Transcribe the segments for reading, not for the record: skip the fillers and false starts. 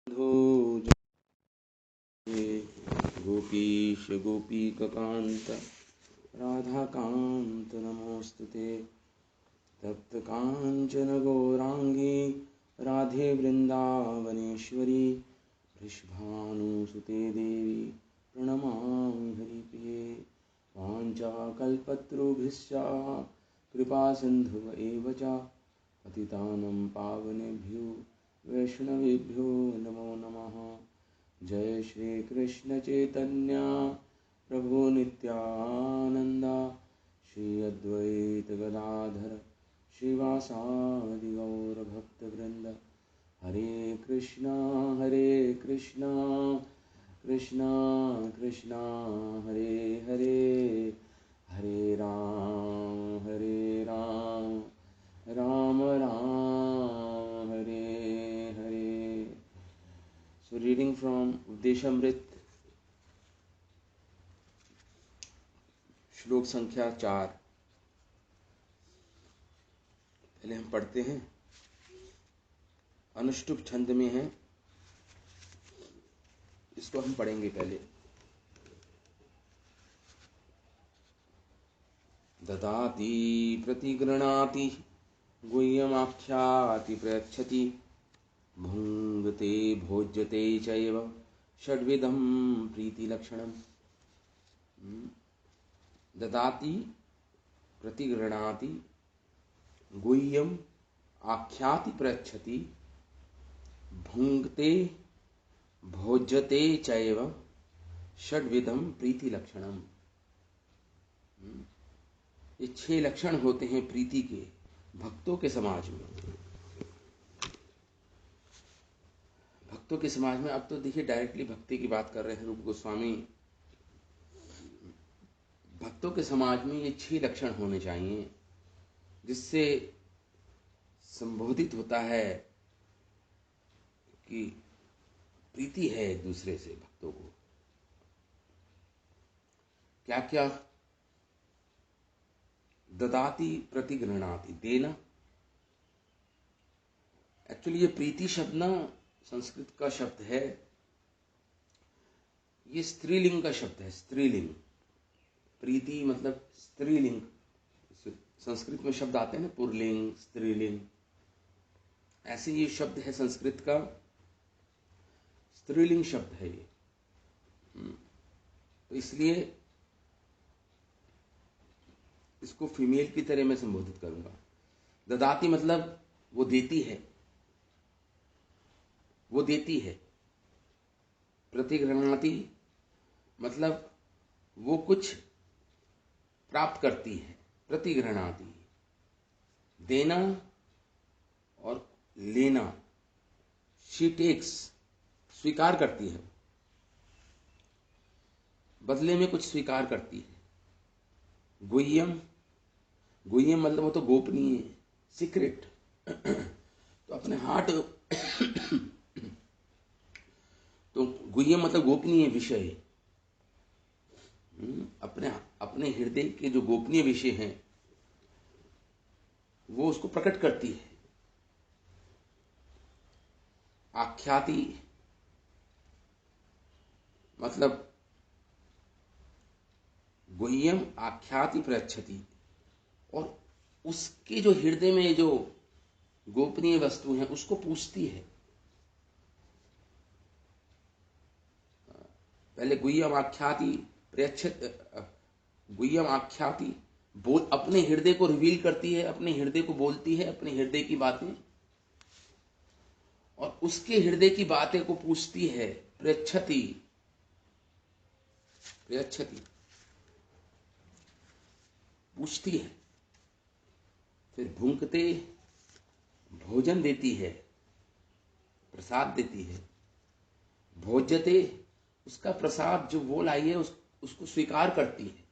धो जय गोपीश गोपीकान्त राधाकान्त नमोस्तुते तप्त कांचन गौरांगी राधे वृंदावनेश्वरी वृषभानुसुते देवी प्रणमामि हरिप्रिये वाञ्छाकल्पतरुभ्यश्च कृपा सिन्धुव एव च पतितानं पावनेभ्यो वैष्णवेभ्यो नमो नमः। जय श्री कृष्ण चैतन्य प्रभु नित्यानंद श्री अद्वैत गदाधर श्रीवासादि गौर भक्तवृंद। हरे कृष्णा कृष्णा कृष्णा हरे हरे, हरे Ram Ram Ram Hare Hare. So reading from Udeshamrit, श्लोक संख्या 4। पहले हम पढ़ते हैं, अनुष्टुप छंद में है, इसको हम पढ़ेंगे पहले। ददाति प्रतिगृणाति गुह्यमाख्याति प्रयच्छति भुङ्क्ते भोज्यते चैव षड्विधं प्रीतिलक्षणम्। ददाति प्रतिगृणाति गुह्यम आख्याति प्रयच्छति भुङ्क्ते भोज्यते चैव षड्विधं प्रीतिलक्षणम्। ये 6 लक्षण होते हैं प्रीति के भक्तों के समाज में। भक्तों के समाज में, अब तो देखिए डायरेक्टली भक्ति की बात कर रहे हैं रूप गोस्वामी। भक्तों के समाज में ये 6 लक्षण होने चाहिए जिससे संबोधित होता है कि प्रीति है एक दूसरे से भक्तों को। क्या क्या? ददाति प्रतिगृणाति, देना। एक्चुअली ये प्रीति शब्द ना संस्कृत का शब्द है, ये स्त्रीलिंग का शब्द है। स्त्रीलिंग, प्रीति मतलब स्त्रीलिंग। संस्कृत में शब्द आते हैं ना, पुरलिंग, स्त्रीलिंग, ऐसे ये शब्द है संस्कृत का, स्त्रीलिंग शब्द है ये। तो इसलिए इसको फीमेल की तरह मैं संबोधित करूंगा। ददाती मतलब वो देती है, वो देती है। प्रतिगृणाति मतलब वो कुछ प्राप्त करती है। प्रतिगृणाति देना और लेना, शी टेक्स, स्वीकार करती है, बदले में कुछ स्वीकार करती है। गुह्यम, गुह्यम मतलब वो तो गोपनीय, सीक्रेट। तो अपने हार्ट तो गुह्यम मतलब गोपनीय विषय। अपने हृदय के जो गोपनीय विषय हैं वो उसको प्रकट करती है। आख्याति मतलब गुह्यम आख्याति प्रयच्छति, और उसके जो हृदय में जो गोपनीय वस्तु है उसको पूछती है। पहले गुह्यम आख्याति प्रयच्छति, गुह्यम आख्याति बोल, अपने हृदय को रिवील करती है, अपने हृदय को बोलती है, अपने हृदय की बातें, और उसके हृदय की बातें को पूछती है। प्रयच्छति, प्रयच्छति पूछती है। फिर भुंक्ते भोजन देती है, प्रसाद देती है। भोज्यते उसका प्रसाद जो वो लाई है उसको स्वीकार करती है।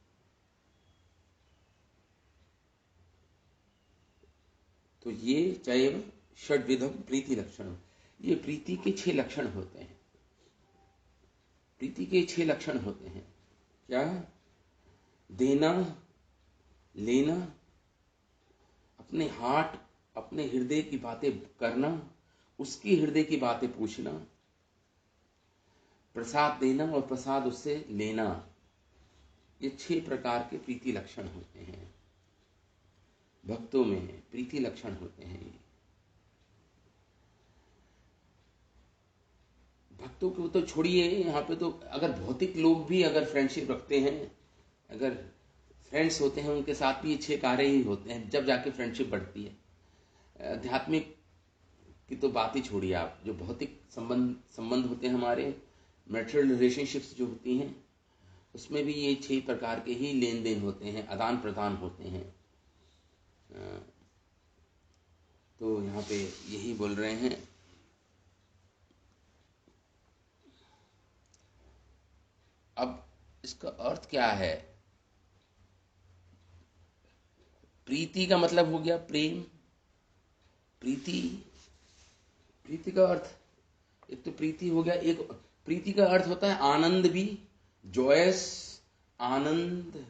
तो ये चैव षड्विधम प्रीति लक्षण, ये प्रीति के 6 लक्षण होते हैं। प्रीति के 6 लक्षण होते हैं। क्या? देना, लेना, अपने हार्ट, अपने हृदय की बातें करना, उसकी हृदय की बातें पूछना, प्रसाद देना और प्रसाद उससे लेना, ये 6 प्रकार के प्रीति लक्षण होते हैं। भक्तों में प्रीति लक्षण होते हैं। भक्तों को तो छोड़िए, यहाँ पे तो अगर भौतिक लोग भी अगर फ्रेंडशिप रखते हैं, अगर फ्रेंड्स होते हैं, उनके साथ भी ये 6 कार्य ही होते हैं, जब जाके फ्रेंडशिप बढ़ती है। आध्यात्मिक की तो बात ही छोड़िए आप, जो भौतिक संबंध होते हैं हमारे, मैरिटल रिलेशनशिप्स जो होती हैं, उसमें भी ये 6 प्रकार के ही लेन देन होते हैं, आदान प्रदान होते हैं। तो यहाँ पे यही बोल रहे हैं। अब इसका अर्थ क्या है? प्रीति का मतलब हो गया प्रेम। प्रीति का अर्थ, एक तो प्रीति हो गया, एक प्रीति का अर्थ होता है आनंद भी, जॉयस, आनंद,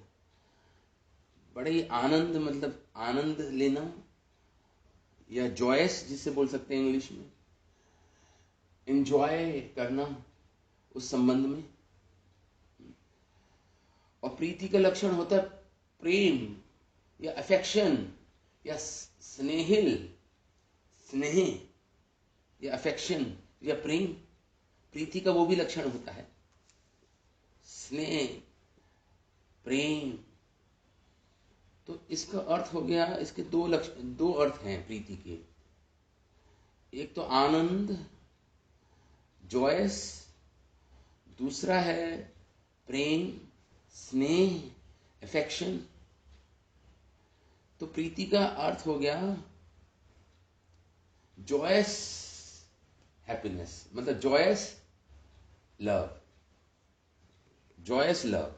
बड़े आनंद, मतलब आनंद लेना, या जॉयस जिसे बोल सकते हैं इंग्लिश में, एंजॉय करना उस संबंध में। और प्रीति का लक्षण होता है प्रेम या अफेक्शन या स्नेह या अफेक्शन या प्रेम। प्रीति का वो भी लक्षण होता है, स्नेह, प्रेम। तो इसका अर्थ हो गया, इसके दो अर्थ हैं प्रीति के। एक तो आनंद, जॉयस, दूसरा है प्रेम, स्नेह, अफेक्शन। तो प्रीति का अर्थ हो गया जॉयस हैप्पीनेस, मतलब joys love. Joys love,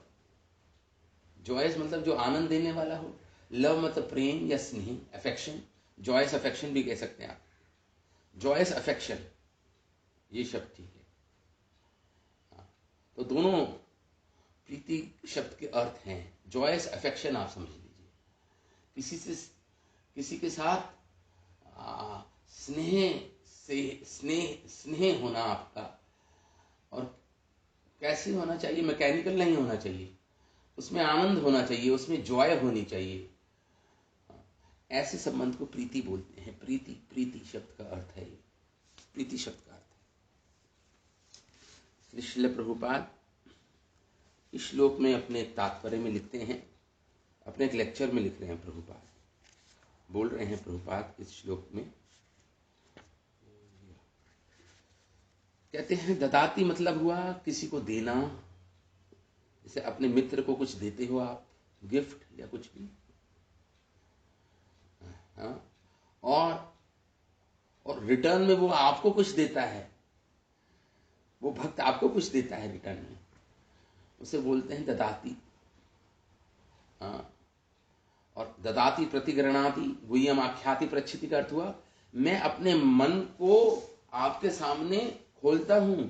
joys मतलब जो आनंद देने वाला हो, लव मतलब प्रेम या स्नेह, अफेक्शन, जॉयस अफेक्शन भी कह सकते हैं आप, जॉयस अफेक्शन, ये शब्द ठीक है। तो दोनों प्रीति शब्द के अर्थ हैं। जॉयस अफेक्शन आप समझ लीजिए, किसी के साथ स्नेह होना आपका। और कैसे होना चाहिए? मैकेनिकल नहीं होना चाहिए, उसमें आनंद होना चाहिए, उसमें जॉय होनी चाहिए। ऐसे संबंध को प्रीति बोलते हैं। प्रीति शब्द का अर्थ है ये, प्रीति शब्द का अर्थ है। श्रील प्रभुपाद इस श्लोक में अपने तात्पर्य में लिखते हैं, अपने एक लेक्चर में लिख रहे हैं, प्रभुपाद बोल रहे हैं, प्रभुपाद इस श्लोक में कहते हैं ददाती मतलब हुआ किसी को देना, जैसे अपने मित्र को कुछ देते हो आप, गिफ्ट या कुछ भी। और रिटर्न में वो आपको कुछ देता है, वो भक्त आपको कुछ देता है रिटर्न में, उसे बोलते हैं ददाती। और ददाती प्रतिगृणाति गुह्यम आख्याति प्रच्छिति का अर्थ हुआ मैं अपने मन को आपके सामने खोलता हूं,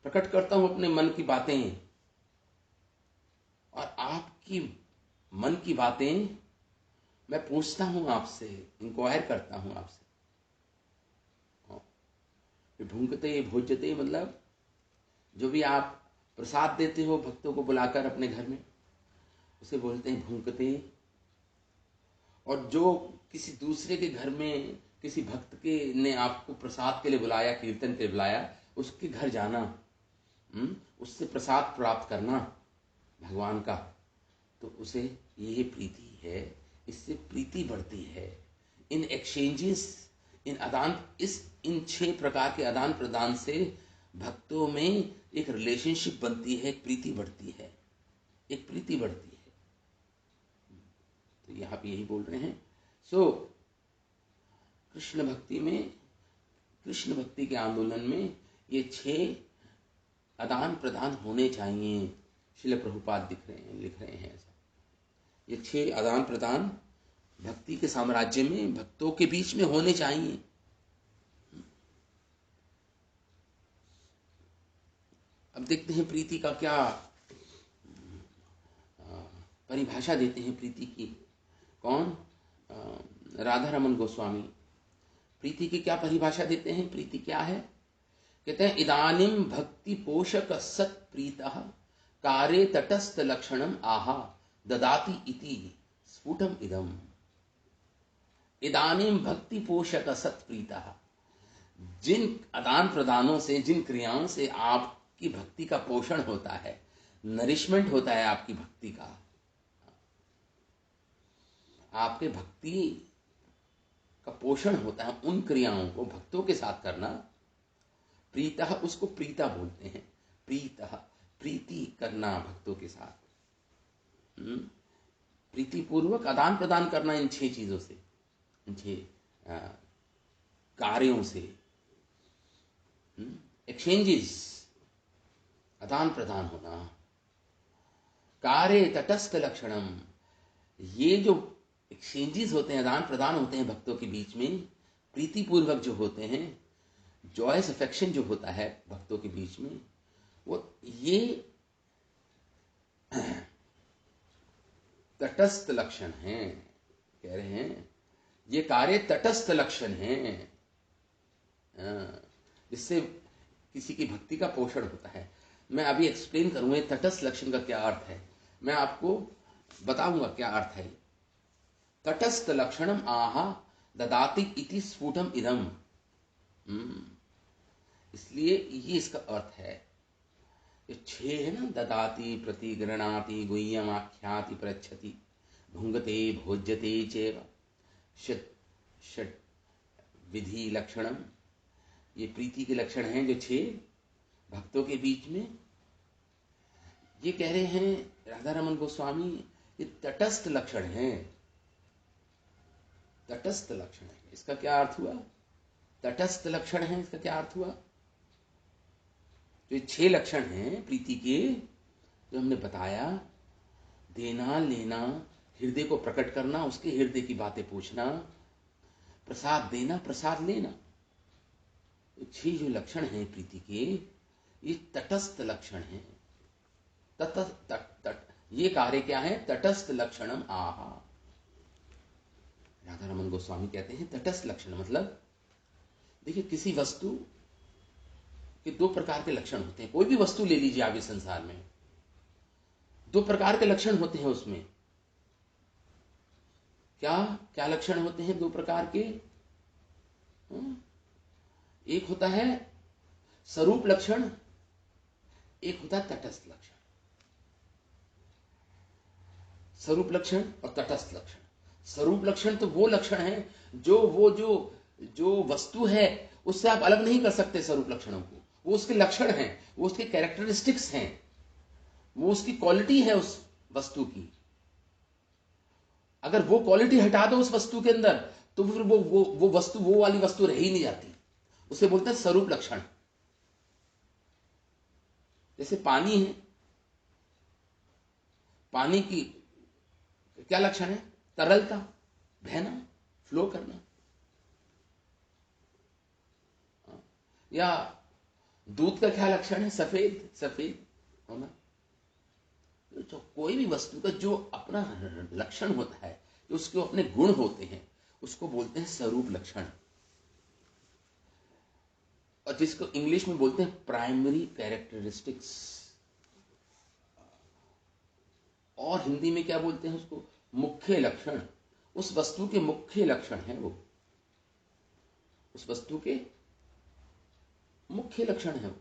प्रकट करता हूं अपने मन की बातें, और आपकी मन की बातें मैं पूछता हूं आपसे, इंक्वायर करता हूं आपसे। भुंकते भोज्यते मतलब जो भी आप प्रसाद देते हो भक्तों को बुलाकर अपने घर में, उसे बोलते हैं भुंकते। और जो किसी दूसरे के घर में किसी भक्त के ने आपको प्रसाद के लिए बुलाया, कीर्तन के लिए बुलाया, उसके घर जाना, उससे प्रसाद प्राप्त करना भगवान का, तो उसे ये प्रीति है, इससे प्रीति बढ़ती है। इन एक्सचेंजेस, इन 6 प्रकार के आदान प्रदान से भक्तों में एक रिलेशनशिप बनती है, एक प्रीति बढ़ती है, एक प्रीति बढ़ती है। तो यहाँ पे यही बोल रहे हैं। कृष्ण भक्ति के आंदोलन में ये 6 आदान प्रदान होने चाहिए। श्रील प्रभुपाद लिख रहे हैं ऐसा। ये 6 आदान प्रदान भक्ति के साम्राज्य में भक्तों के बीच में होने चाहिए। अब देखते हैं प्रीति का क्या परिभाषा देते हैं प्रीति की। कौन? राधा रमन गोस्वामी प्रीति की क्या परिभाषा देते हैं? प्रीति क्या है? कहते हैं इदानीम भक्ति पोषक सत प्रीतः कार्ये तटस्थ लक्षणम आहा ददाति इति स्फुटम इदम। इदानीम भक्ति पोषक सत प्रीतः, जिन आदान प्रदानों से, जिन क्रियाओं से आपकी भक्ति का पोषण होता है, नरिशमेंट होता है आपकी भक्ति का, आपके भक्ति का पोषण होता है, उन क्रियाओं को भक्तों के साथ करना, प्रीतः, उसको प्रीता बोलते हैं। प्रीतः, प्रीति करना भक्तों के साथ, प्रीति पूर्वक आदान प्रदान करना इन 6 चीजों से, इन 6 कार्यों से, एक्सचेंजेस, आदान प्रदान होना। कार्य तटस्थ लक्षणम, ये जो एक्सचेंजेस होते हैं, आदान प्रदान होते हैं भक्तों के बीच में, प्रीतिपूर्वक जो होते हैं, जॉयस अफेक्शन जो होता है भक्तों के बीच में, वो ये तटस्थ लक्षण हैं। कह रहे हैं ये कार्य तटस्थ लक्षण हैं, जिससे किसी की भक्ति का पोषण होता है। मैं अभी एक्सप्लेन करूंगा तटस्थ लक्षण का क्या अर्थ है, मैं आपको बताऊंगा क्या अर्थ है। तटस्थ लक्षणम आहा ददाति इति स्फुटम इदम, इसलिए ये इसका अर्थ है। ये 6 है ना, ददाति, प्रतिगृणाति, गुह्यम आख्याति, प्रच्छति, भुंगते, भोज्यते चैव, षट विधि लक्षणम, ये प्रीति के लक्षण हैं जो 6 भक्तों के बीच में। ये कह रहे हैं राधा रमन गोस्वामी, ये तटस्थ लक्षण हैं, तटस्थ लक्षण है। इसका क्या अर्थ हुआ? तटस्थ लक्षण है, इसका क्या अर्थ हुआ? जो 6 लक्षण हैं प्रीति के, जो हमने बताया, देना, लेना, हृदय को प्रकट करना, उसके हृदय की बातें पूछना, प्रसाद देना, प्रसाद लेना, 6 जो लक्षण हैं प्रीति के, ये तटस्थ लक्षण हैं। ये कार्य क्या है? तटस्थ लक्षणम आहा। राधा रमन गोस्वामी कहते हैं तटस्थ लक्षण मतलब, देखिए किसी वस्तु के 2 प्रकार के लक्षण होते हैं। कोई भी वस्तु ले लीजिए आप इस संसार में, 2 प्रकार के लक्षण होते हैं उसमें। क्या क्या लक्षण होते हैं 2 प्रकार के? एक होता है स्वरूप लक्षण, एक होता है तटस्थ लक्षण। स्वरूप लक्षण और तटस्थ लक्षण। स्वरूप लक्षण तो वो लक्षण है जो वस्तु है उससे आप अलग नहीं कर सकते। स्वरूप लक्षणों को, वो उसके लक्षण हैं, वो उसके कैरेक्टरिस्टिक्स हैं, वो उसकी क्वालिटी है उस वस्तु की। अगर वो क्वालिटी हटा दो उस वस्तु के अंदर, तो फिर वो वस्तु वो वाली वस्तु रह ही नहीं जाती। उसे बोलते हैं स्वरूप लक्षण। जैसे पानी है, पानी की क्या लक्षण है? तरलता, बहना, फ्लो करना। या दूध का क्या लक्षण है? सफेद सफेद होना। तो कोई भी वस्तु का जो अपना लक्षण होता है, जो उसके अपने गुण होते हैं, उसको बोलते हैं स्वरूप लक्षण, और जिसको इंग्लिश में बोलते हैं प्राइमरी कैरेक्टरिस्टिक्स, और हिंदी में क्या बोलते हैं उसको? मुख्य लक्षण। उस वस्तु के मुख्य लक्षण है वो, उस वस्तु के मुख्य लक्षण है वो,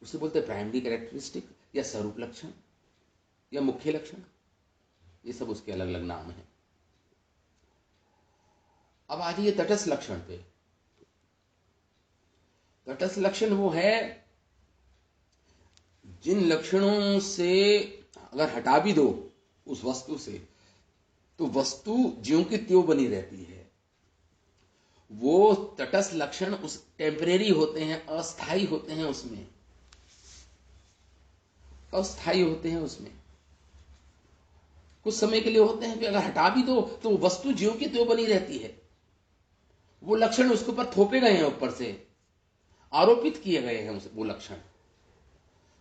उसे बोलते हैं प्राइमरी कैरेक्टरिस्टिक या स्वरूप लक्षण या मुख्य लक्षण। ये सब उसके अलग अलग नाम हैं। अब आ जाइए तटस्थ लक्षण पे। तटस्थ लक्षण वो है जिन लक्षणों से अगर हटा भी दो उस वस्तु से, तो वस्तु ज्यों की त्यों बनी रहती है। वो तटस्थ लक्षण उस टेम्परेरी होते हैं, अस्थाई होते हैं, उसमें अस्थाई होते हैं, उसमें कुछ समय के लिए होते हैं, फिर अगर हटा भी दो तो वस्तु ज्यों की त्यों बनी रहती है। वो लक्षण उसके ऊपर थोपे गए हैं, ऊपर से आरोपित किए गए हैं वो लक्षण।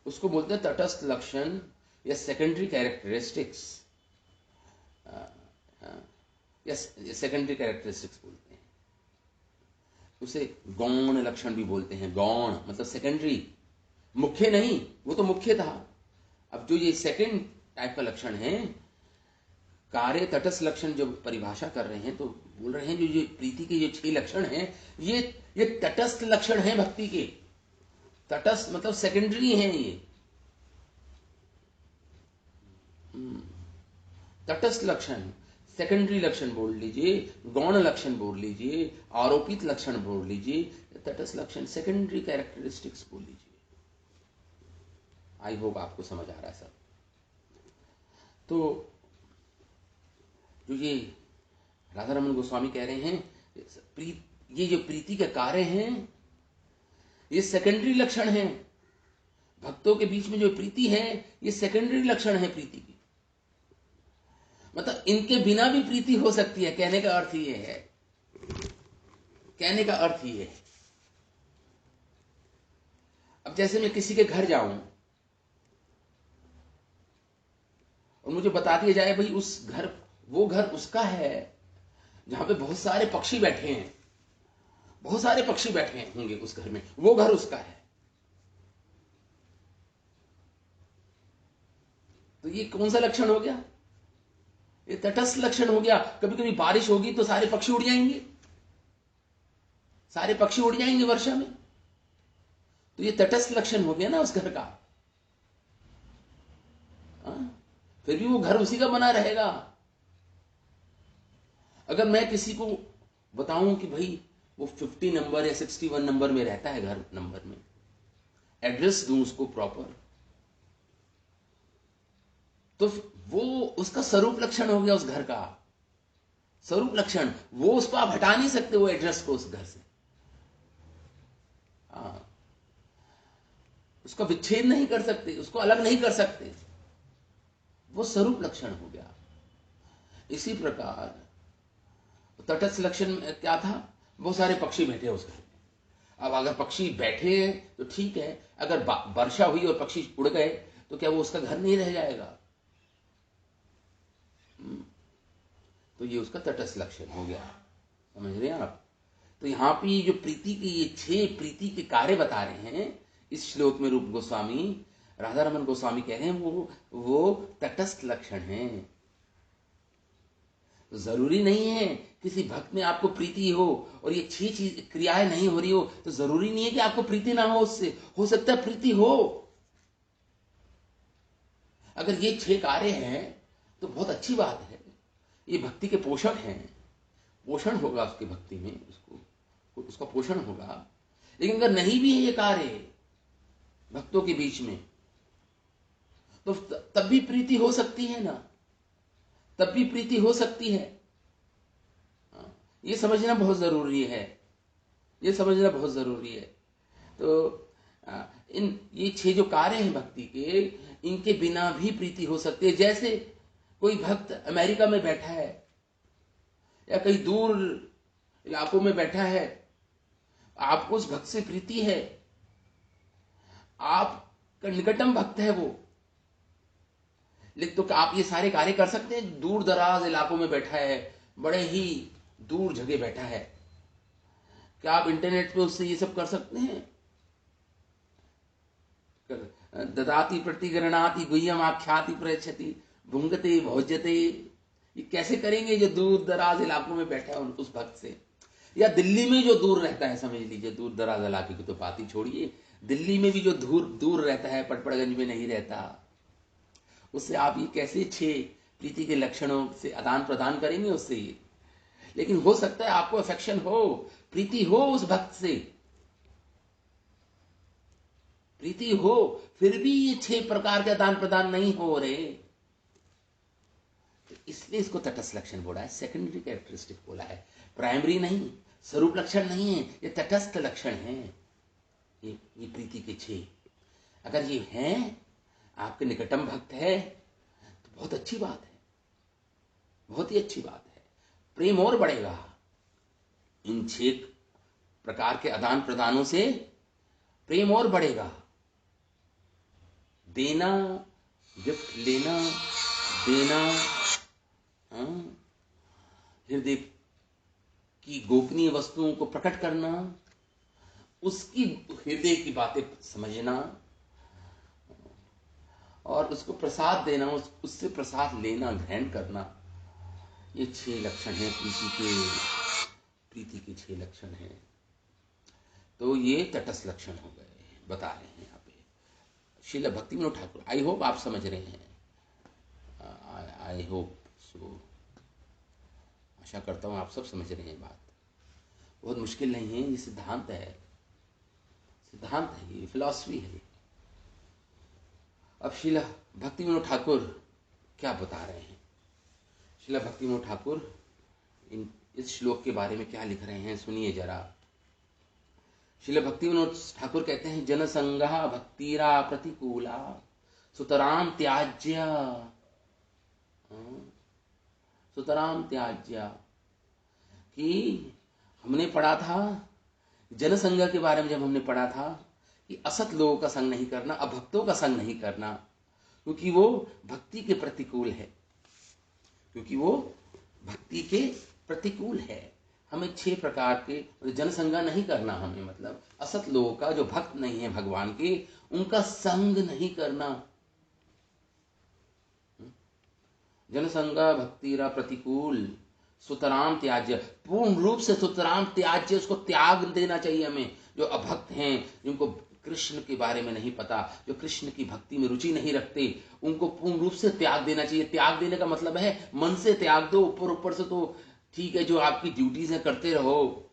उसको बोलते हैं तटस्थ लक्षण या सेकेंडरी कैरेक्टरिस्टिक्स, या सेकेंडरी कैरेक्टरिस्टिक्स बोलते हैं। उसे गौण लक्षण भी बोलते हैं। गौण मतलब सेकेंडरी, मुख्य नहीं, वो तो मुख्य था। अब जो ये सेकंड टाइप का लक्षण है, कार्य तटस्थ लक्षण जो परिभाषा कर रहे हैं, तो बोल रहे हैं जो ये प्रीति के जो 6 लक्षण हैं, ये तटस्थ लक्षण हैं भक्ति के। तटस्थ मतलब सेकेंडरी हैं ये। तटस्थ लक्षण, सेकेंडरी लक्षण बोल लीजिए, गौण लक्षण बोल लीजिए, आरोपित लक्षण बोल लीजिए, तटस्थ लक्षण सेकेंडरी कैरेक्टरिस्टिक्स बोल लीजिए। आई होप आपको समझ आ रहा है सब। तो जो ये राधा रमन गोस्वामी कह रहे हैं, ये जो प्रीति के कार्य हैं, ये सेकेंडरी लक्षण हैं। भक्तों के बीच में जो प्रीति है, ये सेकेंडरी लक्षण है प्रीति की। मतलब इनके बिना भी प्रीति हो सकती है, कहने का अर्थ ये है। कहने का अर्थ ये है, अब जैसे मैं किसी के घर जाऊं और मुझे बता दिया जाए भाई वो घर उसका है जहां पे बहुत सारे पक्षी बैठे हैं, बहुत सारे पक्षी बैठे होंगे उस घर में, वो घर उसका है, तो ये कौन सा लक्षण हो गया? ये तटस्थ लक्षण हो गया। कभी कभी बारिश होगी तो सारे पक्षी उड़ जाएंगे, सारे पक्षी उड़ जाएंगे वर्षा में, तो ये तटस्थ लक्षण हो गया ना उस घर का। फिर भी वो घर उसी का बना रहेगा। अगर मैं किसी को बताऊं कि भाई वो 50 नंबर या 61 नंबर में रहता है, घर नंबर में एड्रेस दूं उसको प्रॉपर, तो वो उसका स्वरूप लक्षण हो गया उस घर का। स्वरूप लक्षण, वो उसको आप हटा नहीं सकते, वो एड्रेस को उस घर से। उसका विच्छेद नहीं कर सकते, उसको अलग नहीं कर सकते, वो स्वरूप लक्षण हो गया। इसी प्रकार तटस्थ लक्षण में क्या था? बहुत सारे पक्षी बैठे उस घर में। अब अगर पक्षी बैठे तो ठीक है, अगर वर्षा हुई और पक्षी उड़ गए तो क्या वो उसका घर नहीं रह जाएगा? तो ये उसका तटस्थ लक्षण हो गया। समझ रहे हैं आप? तो यहां पे जो प्रीति के ये 6 प्रीति के कार्य बता रहे हैं इस श्लोक में, रूप गोस्वामी, राधा रमन गोस्वामी कह रहे हैं वो तटस्थ लक्षण है। तो जरूरी नहीं है किसी भक्त में आपको प्रीति हो और ये 6 चीज क्रियाएं नहीं हो रही हो तो जरूरी नहीं है कि आपको प्रीति ना हो उससे, हो सकता है प्रीति हो। अगर ये 6 कार्य हैं तो बहुत अच्छी बात है, ये भक्ति के पोषक हैं, पोषण होगा उसकी भक्ति में, उसका पोषण होगा। लेकिन अगर नहीं भी है ये कार्य भक्तों के बीच में, तो तब भी प्रीति हो सकती है ना, तब भी प्रीति हो सकती है। ये समझना बहुत जरूरी है, ये समझना बहुत जरूरी है। तो ये 6 जो कार्य हैं भक्ति के, इनके बिना भी प्रीति हो सकती है। जैसे कोई भक्त अमेरिका में बैठा है या कहीं दूर इलाकों में बैठा है, आपको उस भक्त से प्रीति है, आपका निकटम भक्त है वो, लेकिन तो क्या आप ये सारे कार्य कर सकते हैं? दूर दराज इलाकों में बैठा है, बड़े ही दूर जगह बैठा है, क्या आप इंटरनेट पे उससे ये सब कर सकते हैं? ददाति प्रतिगृणाति गुह्यम आख्याति प्रयच्छति भुंगते भोज्यते, ये कैसे करेंगे जो दूर दराज इलाकों में बैठा है उस भक्त से? या दिल्ली में जो दूर रहता है, समझ लीजिए दूर दराज इलाके की तो बात ही छोड़िए, दिल्ली में भी जो दूर रहता है, पटपड़गंज में नहीं रहता, उससे आप ये कैसे 6 प्रीति के लक्षणों से आदान प्रदान करेंगे उससे? ये लेकिन हो सकता है आपको अफेक्शन हो, प्रीति हो उस भक्त से, प्रीति हो, फिर भी ये 6 प्रकार के आदान प्रदान नहीं हो रहे, तो इसलिए इसको तटस्थ लक्षण बोला है, सेकेंडरी कैरेक्टरिस्टिक बोला है, प्राइमरी नहीं, स्वरूप लक्षण नहीं है, ये तटस्थ लक्षण है। ये प्रीति के 6 अगर ये हैं, आपके निकटम भक्त है, तो बहुत अच्छी बात है, बहुत ही अच्छी बात है। प्रेम और बढ़ेगा इन 6 प्रकार के आदान प्रदानों से, प्रेम और बढ़ेगा। देना, गिफ्ट लेना, देना, हृदय की गोपनीय वस्तुओं को प्रकट करना, उसकी हृदय की बातें समझना और उसको प्रसाद देना, उससे प्रसाद लेना, ग्रहण करना, ये 6 लक्षण हैं प्रीति के 6 लक्षण हैं। तो ये तटस्थ लक्षण हो गए, बता रहे हैं यहाँ पे श्रील भक्तिविनोद ठाकुर। आई होप आप समझ रहे हैं, आई होप सो, आशा करता हूँ आप सब समझ रहे हैं। बात बहुत मुश्किल नहीं है, ये सिद्धांत है, सिद्धांत है, ये फिलॉसफी है। अब श्रील भक्तिविनोद ठाकुर क्या बता रहे हैं? श्रील भक्तिविनोद ठाकुर इस श्लोक के बारे में क्या लिख रहे हैं, सुनिए जरा। श्रील भक्तिविनोद ठाकुर कहते हैं, जनसंगः भक्तिरा प्रतिकूला सुतराम त्याज्य, सुतराम त्याज्य। कि हमने पढ़ा था जनसंग के बारे में, जब हमने पढ़ा था कि असत लोगों का संग नहीं करना, अभक्तों का संग नहीं करना, क्योंकि वो भक्ति के प्रतिकूल है, क्योंकि वो भक्ति के प्रतिकूल है। हमें 6 प्रकार के जनसंगा नहीं करना, हमें मतलब असत लोगों का, जो भक्त नहीं है भगवान के, उनका संग नहीं करना। जनसंगा भक्तिरा प्रतिकूल सुतराम त्याज्य, पूर्ण रूप से सुतराम त्याज्य, उसको त्याग देना चाहिए हमें। जो अभक्त हैं, जिनको कृष्ण के बारे में नहीं पता, जो कृष्ण की भक्ति में रुचि नहीं रखते, उनको पूर्ण रूप से त्याग देना चाहिए। त्याग देने का मतलब है मन से त्याग दो, ऊपर ऊपर से तो ठीक है, जो आपकी ड्यूटीज है करते रहो,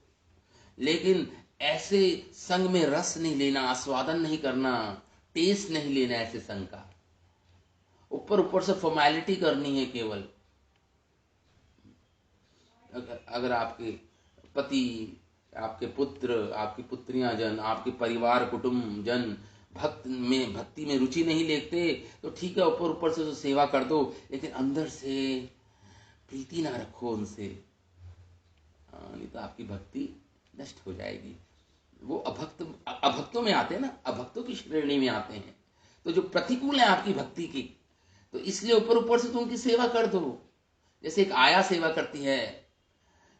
लेकिन ऐसे संग में रस नहीं लेना, आस्वादन नहीं करना, टेस्ट नहीं लेना ऐसे संग का। ऊपर ऊपर से फॉर्मेलिटी करनी है केवल। अगर आपके पति, आपके पुत्र, आपकी पुत्रियां जन, आपके परिवार कुटुंब जन भक्ति में रुचि नहीं लेते, तो ठीक है, ऊपर ऊपर से तो सेवा कर दो, लेकिन अंदर से प्रीति ना रखो उनसे, नहीं तो आपकी भक्ति नष्ट हो जाएगी। वो अभक्तों में आते हैं ना, अभक्तों की श्रेणी में आते हैं, तो जो प्रतिकूल है आपकी भक्ति की, तो इसलिए ऊपर ऊपर से तो उनकी सेवा कर दो। जैसे एक आया सेवा करती है,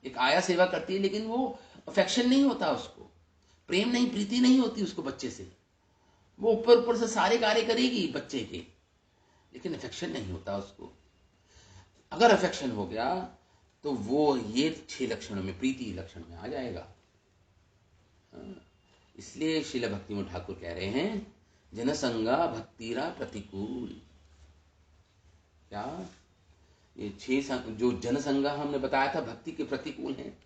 एक आया सेवा करती है, लेकिन वो अफेक्शन नहीं होता, उसको प्रेम नहीं, प्रीति नहीं होती उसको बच्चे से। वो ऊपर ऊपर से सारे कार्य करेगी बच्चे के, लेकिन अफेक्शन नहीं होता उसको। अगर अफेक्शन हो गया तो वो ये 6 लक्षणों में, प्रीति लक्षण में आ जाएगा। इसलिए श्रील भक्तिविनोद ठाकुर कह रहे हैं, जनसंगा भक्तिरा प्रतिकूल। क्या ये 6 जो जनसंगा हमने बताया था भक्ति के प्रतिकूल हैं,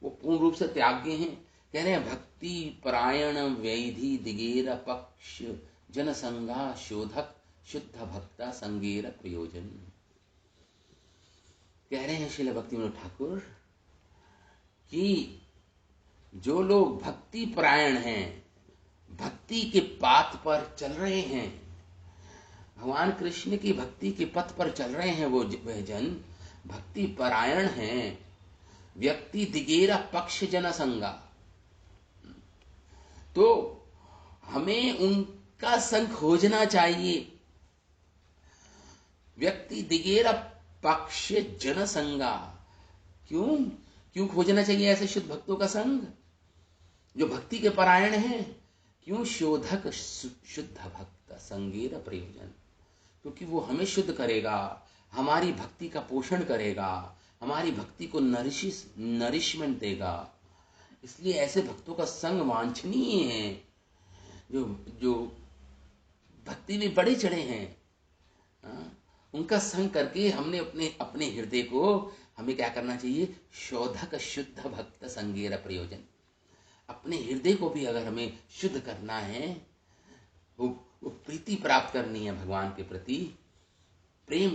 वो पूर्ण रूप से त्याग्य हैं। कह रहे हैं, भक्ति परायण वैधि दिगेर पक्ष जनसंगा शोधक शुद्ध भक्ता संगेर प्रयोजन। कह रहे हैं श्रील भक्तिविनोद ठाकुर कि जो लोग भक्ति परायण हैं, भक्ति के पाथ पर चल रहे हैं, भगवान कृष्ण की भक्ति के पथ पर चल रहे हैं, वह जन भक्ति परायण हैं। व्यक्ति दिगेरा पक्ष जनसंगा, तो हमें उनका संग खोजना चाहिए। व्यक्ति दिगेरा पक्ष जनसंगा, क्यों खोजना चाहिए ऐसे शुद्ध भक्तों का संग जो भक्ति के परायण हैं? क्यों? शोधक शुद्ध भक्त संगेर प्रयोजन, क्योंकि वो हमें शुद्ध करेगा, हमारी भक्ति का पोषण करेगा, हमारी भक्ति को नरिशमेंट देगा। इसलिए ऐसे भक्तों का संग वांछनीय है, जो भक्ति में बड़े चढ़े हैं। उनका संग करके हमने अपने हृदय को हमें क्या करना चाहिए? शोधक शुद्ध भक्त संगेर प्रयोजन। अपने हृदय को भी अगर हमें शुद्ध करना है, वो प्रीति प्राप्त करनी है, भगवान के प्रति प्रेम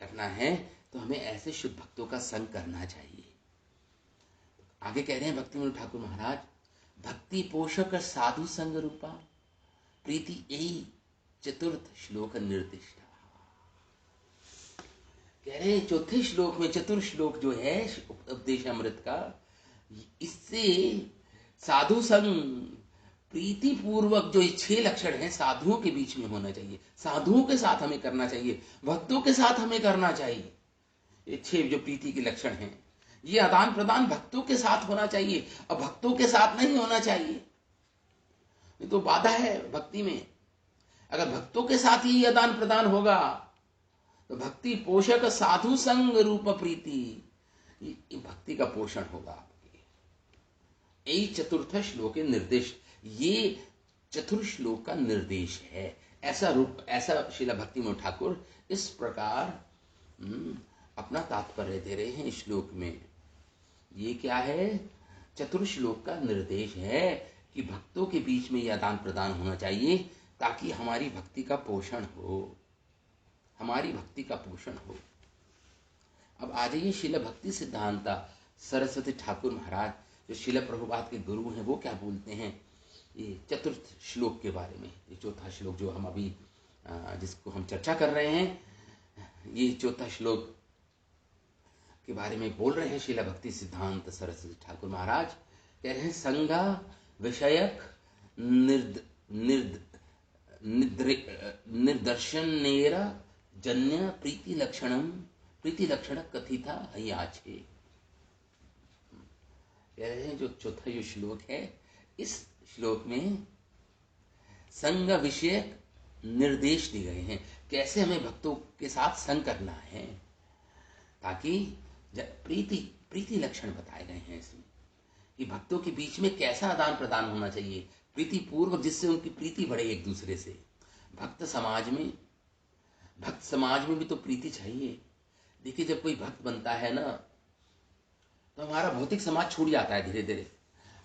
करना है, तो हमें ऐसे शुद्ध भक्तों का संग करना चाहिए। आगे कह रहे हैं भक्तिविनोद ठाकुर महाराज, भक्ति पोषक साधु संग रूपा प्रीति यही चतुर्थ श्लोक निर्दिष्ट। कह रहे हैं चौथे श्लोक में, चतुर्थ श्लोक जो है उपदेश अमृत का, इससे साधु संग प्रीति पूर्वक जो 6 लक्षण हैं साधुओं के बीच में होना चाहिए, साधुओं के साथ हमें करना चाहिए, भक्तों के साथ हमें करना चाहिए। ये 6 जो प्रीति के लक्षण हैं, ये आदान प्रदान भक्तों के साथ होना चाहिए, अब भक्तों के साथ नहीं होना चाहिए। ये तो बाधा है भक्ति में। अगर भक्तों के साथ ही आदान प्रदान होगा तो भक्ति पोषक साधु संग रूप प्रीति, ये भक्ति का पोषण होगा आपके। यही चतुर्थ श्लोक के निर्देश, ये चतुर्थ श्लोक का निर्देश है। ऐसा रूप, ऐसा श्रील भक्तिविनोद ठाकुर इस प्रकार अपना तात्पर्य दे रहे हैं इस श्लोक में। ये क्या है? चतुर्थ श्लोक का निर्देश है कि भक्तों के बीच में यह आदान प्रदान होना चाहिए ताकि हमारी भक्ति का पोषण हो, हमारी भक्ति का पोषण हो। अब आ जाइए श्रील भक्ति सिद्धांता सरस्वती ठाकुर महाराज, जो श्रील प्रभुपाद के गुरु हैं, वो क्या बोलते हैं ये चतुर्थ श्लोक के बारे में। ये चौथा श्लोक जो हम अभी जिसको हम चर्चा कर रहे हैं, ये चौथा श्लोक के बारे में बोल रहे हैं श्रील भक्ति सिद्धांत सरस्वती ठाकुर महाराज। कह रहे हैं संगा विषयक निर्दर्शनेर जन्य प्रीति लक्षण कथिता हयाचे। कह रहे हैं जो चौथा जो श्लोक है, इस श्लोक में संग विषयक निर्देश दिए गए हैं, कैसे हमें भक्तों के साथ संग करना है, ताकि प्रीति लक्षण बताए गए हैं इसमें कि भक्तों के बीच में कैसा आदान प्रदान होना चाहिए प्रीति पूर्वक, जिससे उनकी प्रीति बढ़े एक दूसरे से। भक्त समाज में भी तो प्रीति चाहिए। देखिए जब कोई भक्त बनता है ना, तो हमारा भौतिक समाज छूट जाता है धीरे धीरे।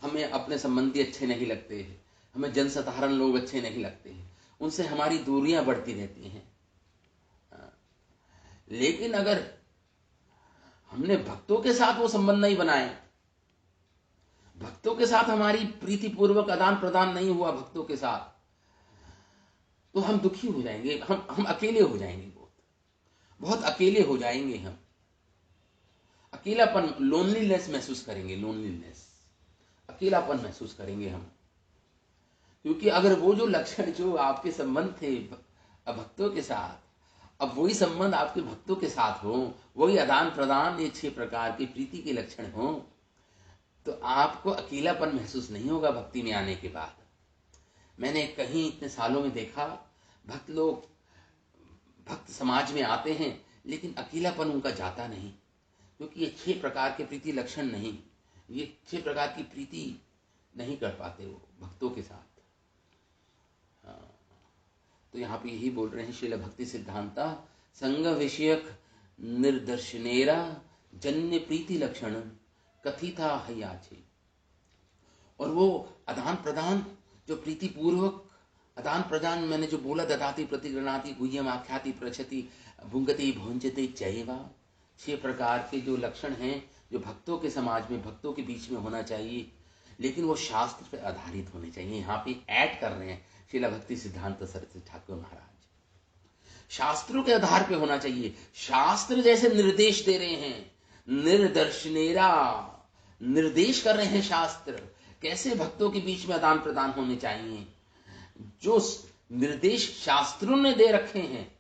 हमें अपने संबंधी अच्छे नहीं लगते हैं, हमें जनसाधारण लोग अच्छे नहीं लगते हैं, उनसे हमारी दूरियां बढ़ती रहती हैं। लेकिन अगर हमने भक्तों के साथ वो संबंध नहीं बनाए, भक्तों के साथ हमारी प्रीति पूर्वक आदान प्रदान नहीं हुआ भक्तों के साथ, तो हम दुखी हो जाएंगे, हम अकेले हो जाएंगे, बहुत अकेले हो जाएंगे। हम अकेलापन, लोनलीनेस महसूस करेंगे, अकेलापन महसूस करेंगे हम। क्योंकि अगर वो जो लक्षण जो आपके संबंध थे भक्तों के साथ, अब वही संबंध आपके भक्तों के साथ हो, वही आदान प्रदान, ये 6 प्रकार के प्रीति के लक्षण हो, तो आपको अकेलापन महसूस नहीं होगा भक्ति में आने के बाद। मैंने कहीं इतने सालों में देखा, भक्त लोग भक्त समाज में आते हैं लेकिन अकेलापन उनका जाता नहीं, क्योंकि ये 6 प्रकार के प्रीति लक्षण नहीं, ये 6 प्रकार की प्रीति नहीं कर पाते वो भक्तों के साथ। तो यहाँ पे यही बोल रहे हैं श्रील भक्ति सिद्धांता संग विषयक निर्दर्शनेरा जन्य प्रीति लक्षण कथिता हयाचे। और वो आदान प्रदान जो प्रीति पूर्वक आदान प्रदान, मैंने जो बोला, ददाति प्रतिगृणाति गुह्यम आख्याति प्रचति भुंगति भोंजते चैवा, 6 प्रकार के जो लक्षण हैं जो भक्तों के समाज में, भक्तों के बीच में होना चाहिए, लेकिन वो शास्त्र पर आधारित होने चाहिए। यहाँ पे ऐड कर रहे हैं श्रील भक्ति सिद्धांत सरस्वती ठाकुर महाराज, शास्त्रों के आधार पे होना चाहिए। शास्त्र जैसे निर्देश दे रहे हैं, निर्दर्शनेरा निर्देश कर रहे हैं शास्त्र, कैसे भक्तों के बीच में आदान प्रदान होने चाहिए। जो निर्देश शास्त्रों ने दे रखे हैं,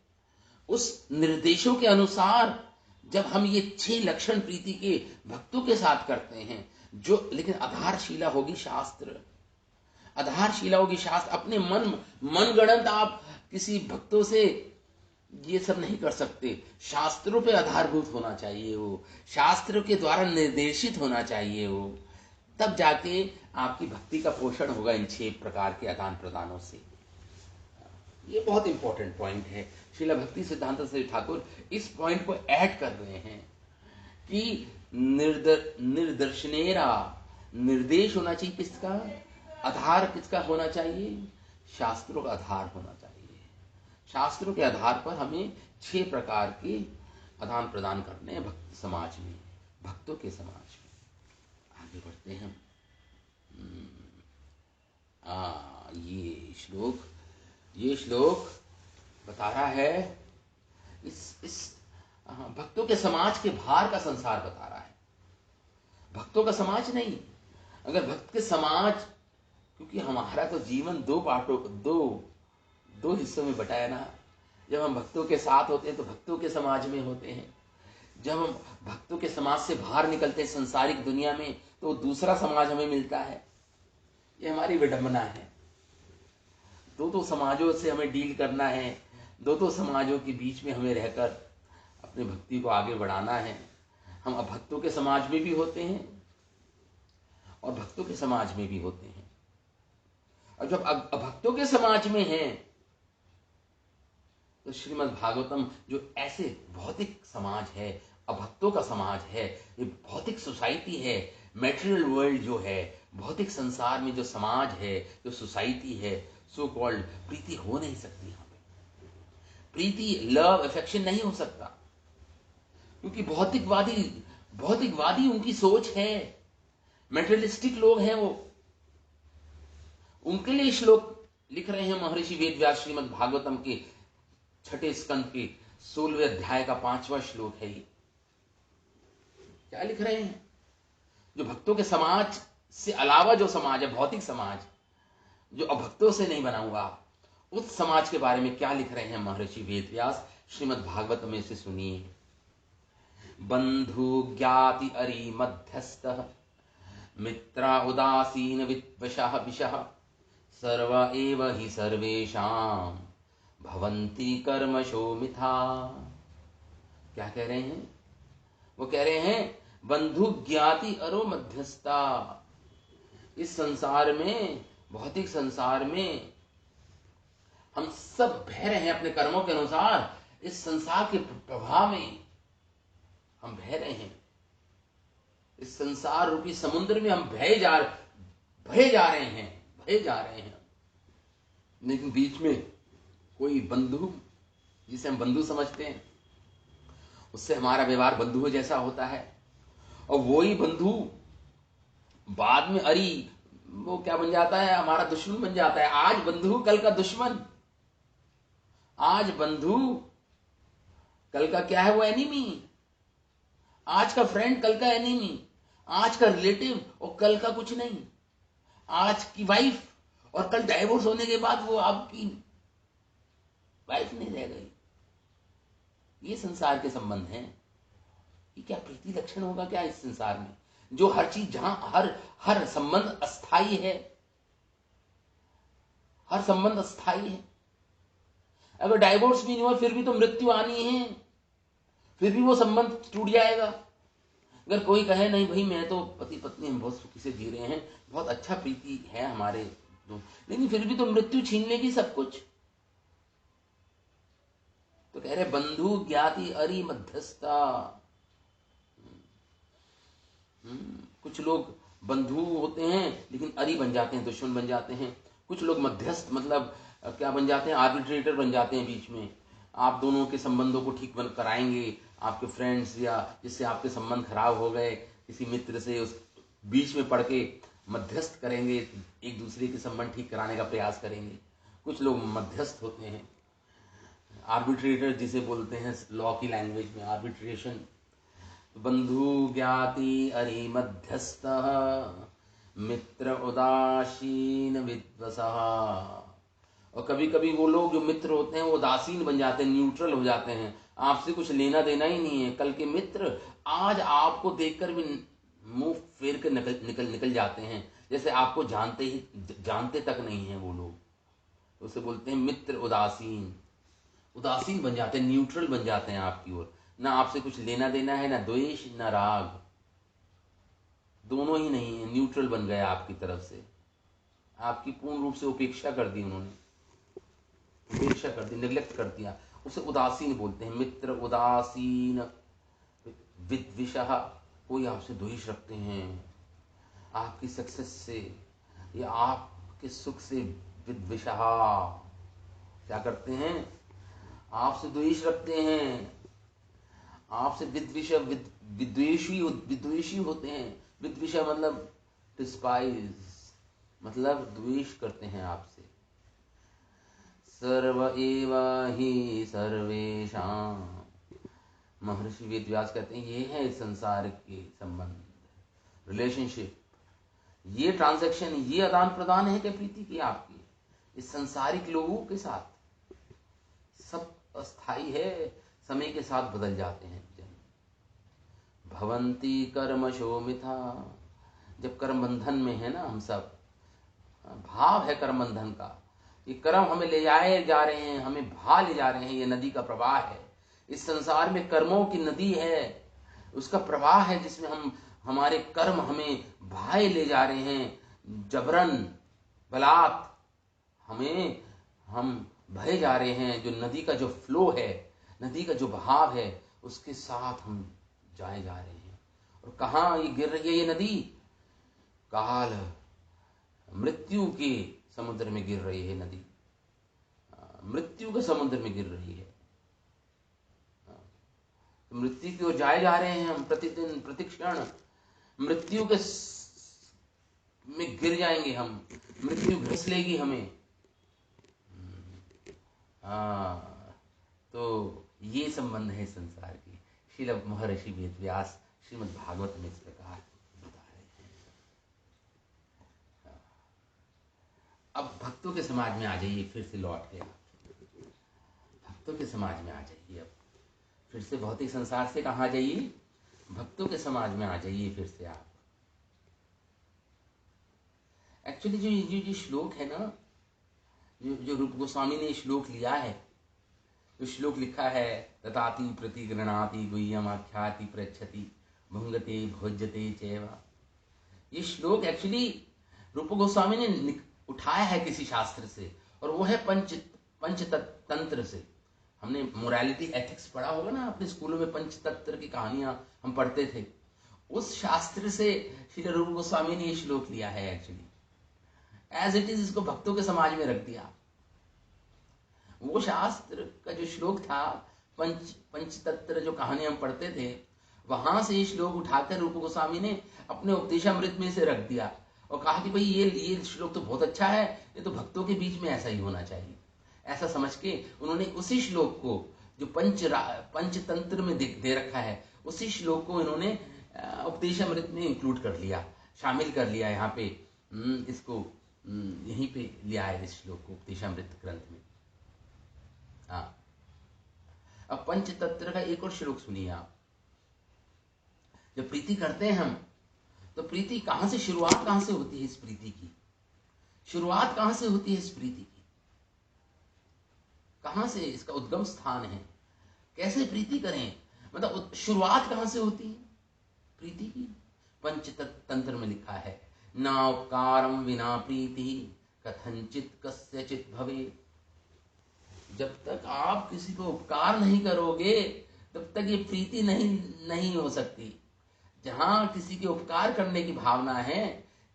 उस निर्देशों के अनुसार जब हम ये 6 लक्षण प्रीति के भक्तों के साथ करते हैं, जो लेकिन आधारशिला होगी शास्त्र, आधारशिला होगी शास्त्र। अपने मन गणत आप किसी भक्तों से ये सब नहीं कर सकते, शास्त्रों पे आधारभूत होना चाहिए, वो शास्त्रों के द्वारा निर्देशित होना चाहिए वो, तब जाके आपकी भक्ति का पोषण होगा इन 6 प्रकार के आदान प्रदानों से। ये बहुत इंपॉर्टेंट पॉइंट है। श्रील भक्ति सिद्धांत श्री ठाकुर इस पॉइंट को ऐड कर रहे हैं कि निर्दर्शनेरा निर्देश होना चाहिए, किसका आधार, किसका होना चाहिए, शास्त्रों का आधार होना चाहिए। शास्त्रों के आधार पर हमें 6 प्रकार के आदान प्रदान करने हैं भक्त समाज में, भक्तों के समाज में। आगे बढ़ते हैं। ये श्लोक बता रहा है इस भक्तों के समाज के भार का संसार बता रहा है, भक्तों का समाज नहीं। अगर भक्त के समाज, क्योंकि हमारा तो जीवन 2 पार्टों, दो हिस्सों में बटा है ना। जब हम भक्तों के साथ होते हैं तो भक्तों के समाज में होते हैं, जब हम भक्तों के समाज से बाहर निकलते हैं संसारिक दुनिया में, तो दूसरा समाज हमें मिलता है। ये हमारी विडंबना है। दो समाजों से हमें डील करना है, दो समाजों के बीच में हमें रहकर अपने भक्ति को आगे बढ़ाना है। हम अभक्तों के समाज में भी होते हैं और भक्तों के समाज में भी होते हैं। और जब अभक्तों के समाज में हैं तो श्रीमद् भागवतम जो ऐसे भौतिक समाज है, अभक्तों का समाज है, ये भौतिक सोसाइटी है, मैटेरियल वर्ल्ड जो है, भौतिक संसार में जो समाज है, जो सोसाइटी है, सो कॉल्ड प्रीति हो नहीं सकती। यहाँ पे प्रीति, लव, अफेक्शन नहीं हो सकता, क्योंकि भौतिकवादी उनकी सोच है, मेटेरियलिस्टिक लोग हैं वो। उनके लिए श्लोक लिख रहे हैं महर्षि वेदव्यास श्रीमद् भागवतम के 6 स्कंद के 16वें अध्याय का 5वां श्लोक है। ये क्या लिख रहे हैं? जो भक्तों के समाज से अलावा जो समाज है, भौतिक समाज, जो अभक्तों से नहीं बना हुआ, उस समाज के बारे में क्या लिख रहे हैं महर्षि वेदव्यास श्रीमद् भागवत में से सुनिए। बंधु ज्ञाति अरि मध्यस्थः मित्रा उदासीन विद्वषः विशः सर्व एव हि सर्वेषां भवन्ति कर्मशो मिथा। क्या कह रहे हैं? वो कह रहे हैं बंधु ज्ञाति अरो मध्यस्था। इस संसार में, भौतिक संसार में हम सब बह रहे हैं अपने कर्मों के अनुसार। इस संसार के प्रभाव में हम बह रहे हैं, इस संसार रूपी समुद्र में हम भय जा रहे हैं। लेकिन बीच में कोई बंधु, जिसे हम बंधु समझते हैं, उससे हमारा व्यवहार बंधुओं जैसा होता है, और वही बंधु बाद में वो क्या बन जाता है? हमारा दुश्मन बन जाता है। आज बंधु कल का दुश्मन, आज बंधु कल का क्या है? वो एनिमी। आज का फ्रेंड कल का एनिमी, आज का रिलेटिव और कल का कुछ नहीं। आज की वाइफ और कल डाइवोर्स होने के बाद वो आपकी वाइफ नहीं रह गई। ये संसार के संबंध हैं। ये क्या प्रीति लक्षण होगा क्या इस संसार में? जो हर चीज, जहां हर संबंध अस्थाई है, हर संबंध अस्थाई है। अगर डाइवोर्स भी नहीं हुआ फिर भी तो मृत्यु आनी है, फिर भी वो संबंध टूट जाएगा। अगर कोई कहे नहीं भाई मैं तो पति पत्नी हम बहुत सुखी से जी रहे हैं, बहुत अच्छा प्रीति है हमारे दो, लेकिन फिर भी तो मृत्यु छीन लेगी सब कुछ। तो कह रहे बंधु ज्ञाति अरि मध्यस्था। कुछ लोग बंधु होते हैं लेकिन अरि बन जाते हैं, दुश्मन बन जाते हैं। कुछ लोग मध्यस्थ, मतलब क्या बन जाते हैं? आर्बिट्रेटर बन जाते हैं बीच में। आप दोनों के संबंधों को ठीक कराएंगे। आपके फ्रेंड्स या जिससे आपके संबंध खराब हो गए, किसी मित्र से, उस बीच में पड़ के मध्यस्थ करेंगे, एक दूसरे के संबंध ठीक कराने का प्रयास करेंगे। कुछ लोग मध्यस्थ होते हैं, आर्बिट्रेटर जिसे बोलते हैं लॉ की लैंग्वेज में, आर्बिट्रेशन। बंधु ज्ञाति अरि मध्यस्थः मित्र उदासीन विद्वसः। और कभी कभी वो लोग जो मित्र होते हैं वो उदासीन बन जाते हैं, न्यूट्रल हो जाते हैं, आपसे कुछ लेना देना ही नहीं है। कल के मित्र आज आपको देखकर भी मुंह फेर कर निकल जाते हैं, जैसे आपको जानते तक नहीं है वो लोग। तो उसे बोलते हैं मित्र उदासीन बन जाते हैं, न्यूट्रल बन जाते हैं आपकी ओर। ना आपसे कुछ लेना देना है, ना द्वेष ना राग, दोनों ही नहीं है, न्यूट्रल बन गया आपकी तरफ से। आपकी पूर्ण रूप से उपेक्षा कर दी उन्होंने, उपेक्षा कर दी, निग्लेक्ट कर दिया। उसे उदासीन बोलते हैं। मित्र उदासीन विद्विषः, कोई आपसे द्वेष रखते हैं, आपकी सक्सेस से या आपके सुख से विद्विषः, क्या करते हैं? आपसे द्वेष रखते हैं, आपसे विद्वेषी होते हैं। विद्विषा मतलब डिस्पाइज, मतलब द्वेष करते हैं आपसे। सर्व एव हि सर्वेषां, महर्षि वेदव्यास कहते हैं ये है इस संसार के संबंध, रिलेशनशिप, ये ट्रांजैक्शन, ये आदान प्रदान है क्या प्रीति की आपकी इस संसारिक लोगों के साथ? सब अस्थाई है, समय के साथ बदल जाते हैं जन। भवंती कर्मशो मिथा, जब कर्म बंधन में है ना हम सब, भाव है कर्म बंधन का, ये कर्म हमें ले जाए जा रहे हैं, हमें भा ले जा रहे हैं। ये नदी का प्रवाह है, इस संसार में कर्मों की नदी है, उसका प्रवाह है जिसमें हमारे कर्म हमें भाए ले जा रहे हैं, जबरन बलात् हम बहे जा रहे हैं। जो नदी का जो फ्लो है, नदी का जो बहाव है, उसके साथ हम जाए जा रहे हैं। और कहाँ ये गिर रही है ये नदी? काल मृत्यु के समुद्र में गिर रही है नदी, मृत्यु के समुद्र में गिर रही है। तो मृत्यु की ओर जाए जा रहे हैं हम, प्रतिदिन प्रतिक्षण मृत्यु के में गिर जाएंगे हम, मृत्यु घिस लेगी हमें। तो ये संबंध है संसार की। श्रील महर्षि वेदव्यास श्रीमद् भागवत में इस प्रकार बता रहे हैं। अब भक्तों के समाज में आ जाइए, फिर से लौट के भक्तों के समाज में आ जाइए। अब फिर से भौतिक संसार से कहाँ जाइए? भक्तों के समाज में आ जाइए फिर से आप। एक्चुअली जो श्लोक है ना, जो रूप गोस्वामी ने श्लोक लिया है, जो श्लोक लिखा है, तथाति प्रति गृणाति गुह्यम आख्याति प्रच्छति भुंगते भोज्यते चैवा, ये श्लोक एक्चुअली रूप गोस्वामी ने उठाया है किसी शास्त्र से, और वो है पंचतंत्र से। हमने मोरालिटी एथिक्स पढ़ा होगा ना अपने स्कूलों में, पंचतंत्र की कहानियां हम पढ़ते थे। उस शास्त्र से श्री रूप गोस्वामी ने ये श्लोक लिया है। एक्चुअली एज इट इज इसको भक्तों के समाज में रख दिया। वो शास्त्र का जो श्लोक था, पंचतंत्र जो कहानी हम पढ़ते थे, वहां से ये श्लोक उठाकर रूप गोस्वामी ने अपने उपदेशामृत में से रख दिया और कहा कि भाई ये श्लोक तो बहुत अच्छा है, ये तो भक्तों के बीच में ऐसा ही होना चाहिए। ऐसा समझ के उन्होंने उसी श्लोक को जो पंचतंत्र में दे रखा है, उसी श्लोक को इन्होंने उपदेशामृत में इंक्लूड कर लिया, शामिल कर लिया। यहाँ पे इसको यहीं पे लिया है इस श्लोक को उपदेशामृत ग्रंथ में। हाँ, अब पंचतंत्र का एक और श्लोक सुनिए आप। जब प्रीति करते हैं हम, तो प्रीति कहां से, शुरुआत कहां से होती है इस प्रीति की? शुरुआत कहां से होती है इस प्रीति की? कहां से इसका उद्गम स्थान है? कैसे प्रीति करें? मतलब शुरुआत कहां से होती है प्रीति की? पंचतंत्र में लिखा है, ना उपकारम विना प्रीति कथंचित कस्यचित भवे। जब तक आप किसी को उपकार नहीं करोगे, तब तक ये प्रीति नहीं हो सकती। जहां किसी के उपकार करने की भावना है,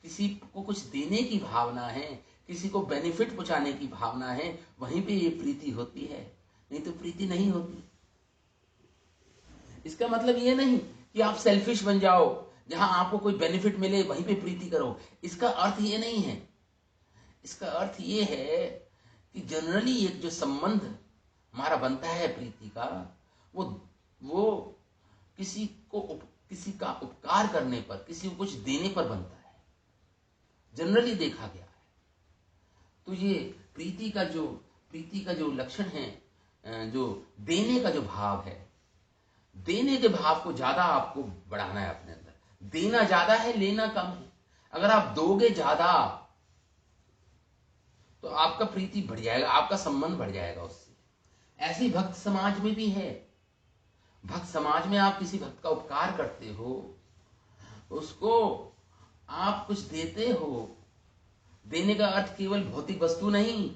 किसी को कुछ देने की भावना है, किसी को बेनिफिट पहुंचाने की भावना है, वहीं पे ये प्रीति होती है, नहीं तो प्रीति नहीं होती। इसका मतलब ये नहीं कि आप सेल्फिश बन जाओ, जहां आपको कोई बेनिफिट मिले वहीं पे प्रीति करो। इसका अर्थ ये नहीं है। इसका अर्थ ये है कि जनरली एक जो संबंध हमारा बनता है प्रीति का, वो किसी का उपकार करने पर, किसी को कुछ देने पर बनता है, जनरली देखा गया है। तो ये प्रीति का जो लक्षण है, जो देने का जो भाव है, देने के भाव को ज्यादा आपको बढ़ाना है अपने अंदर। देना ज्यादा है, लेना कम है। अगर आप दोगे ज्यादा तो आपका प्रीति बढ़ जाएगा, आपका संबंध बढ़ जाएगा उससे। ऐसे ही भक्त समाज में भी है। भक्त समाज में आप किसी भक्त का उपकार करते हो, उसको आप कुछ देते हो। देने का अर्थ केवल भौतिक वस्तु नहीं,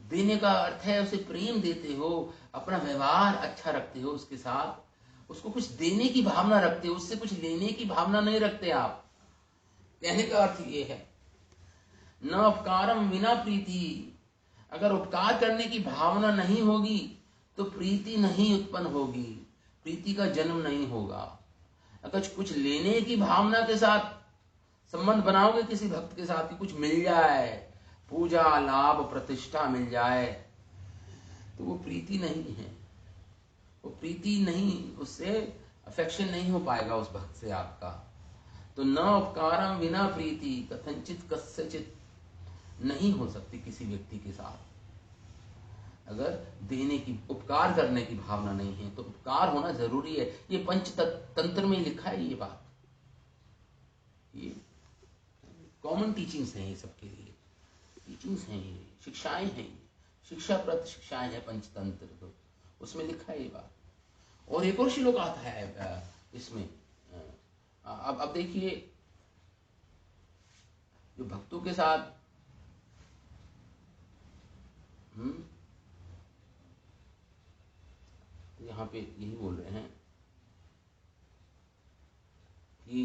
देने का अर्थ है उसे प्रेम देते हो, अपना व्यवहार अच्छा रखते हो उसके साथ, उसको कुछ देने की भावना रखते हो, उससे कुछ लेने की भावना नहीं रखते आप। कहने का अर्थ ये है, न उपकारम विना प्रीति। अगर उपकार करने की भावना नहीं होगी तो प्रीति नहीं उत्पन्न होगी, प्रीति का जन्म नहीं होगा। अगर कुछ लेने की भावना के साथ संबंध बनाओगे किसी भक्त के साथ कि कुछ मिल जाए, पूजा लाभ प्रतिष्ठा मिल जाए, तो वो प्रीति नहीं है। वो प्रीति नहीं, उससे अफेक्शन नहीं हो पाएगा उस भक्त से आपका। तो न उपकारम विना प्रीति कथंचित कस्यचित, नहीं हो सकती किसी व्यक्ति के साथ अगर देने की, उपकार करने की भावना नहीं है। तो उपकार होना जरूरी है। ये पंचतंत्र में लिखा है ये बात। ये कॉमन टीचिंग्स हैं, ये सबके लिए टीचिंग्स हैं ये शिक्षाएं हैं, शिक्षाप्रद शिक्षाएं हैं पंचतंत्र, तो उसमें लिखा है ये बात। और एक और श्लोक आता है इसमें, अब देखिए, जो भक्तों के साथ यहाँ पे यही बोल रहे हैं कि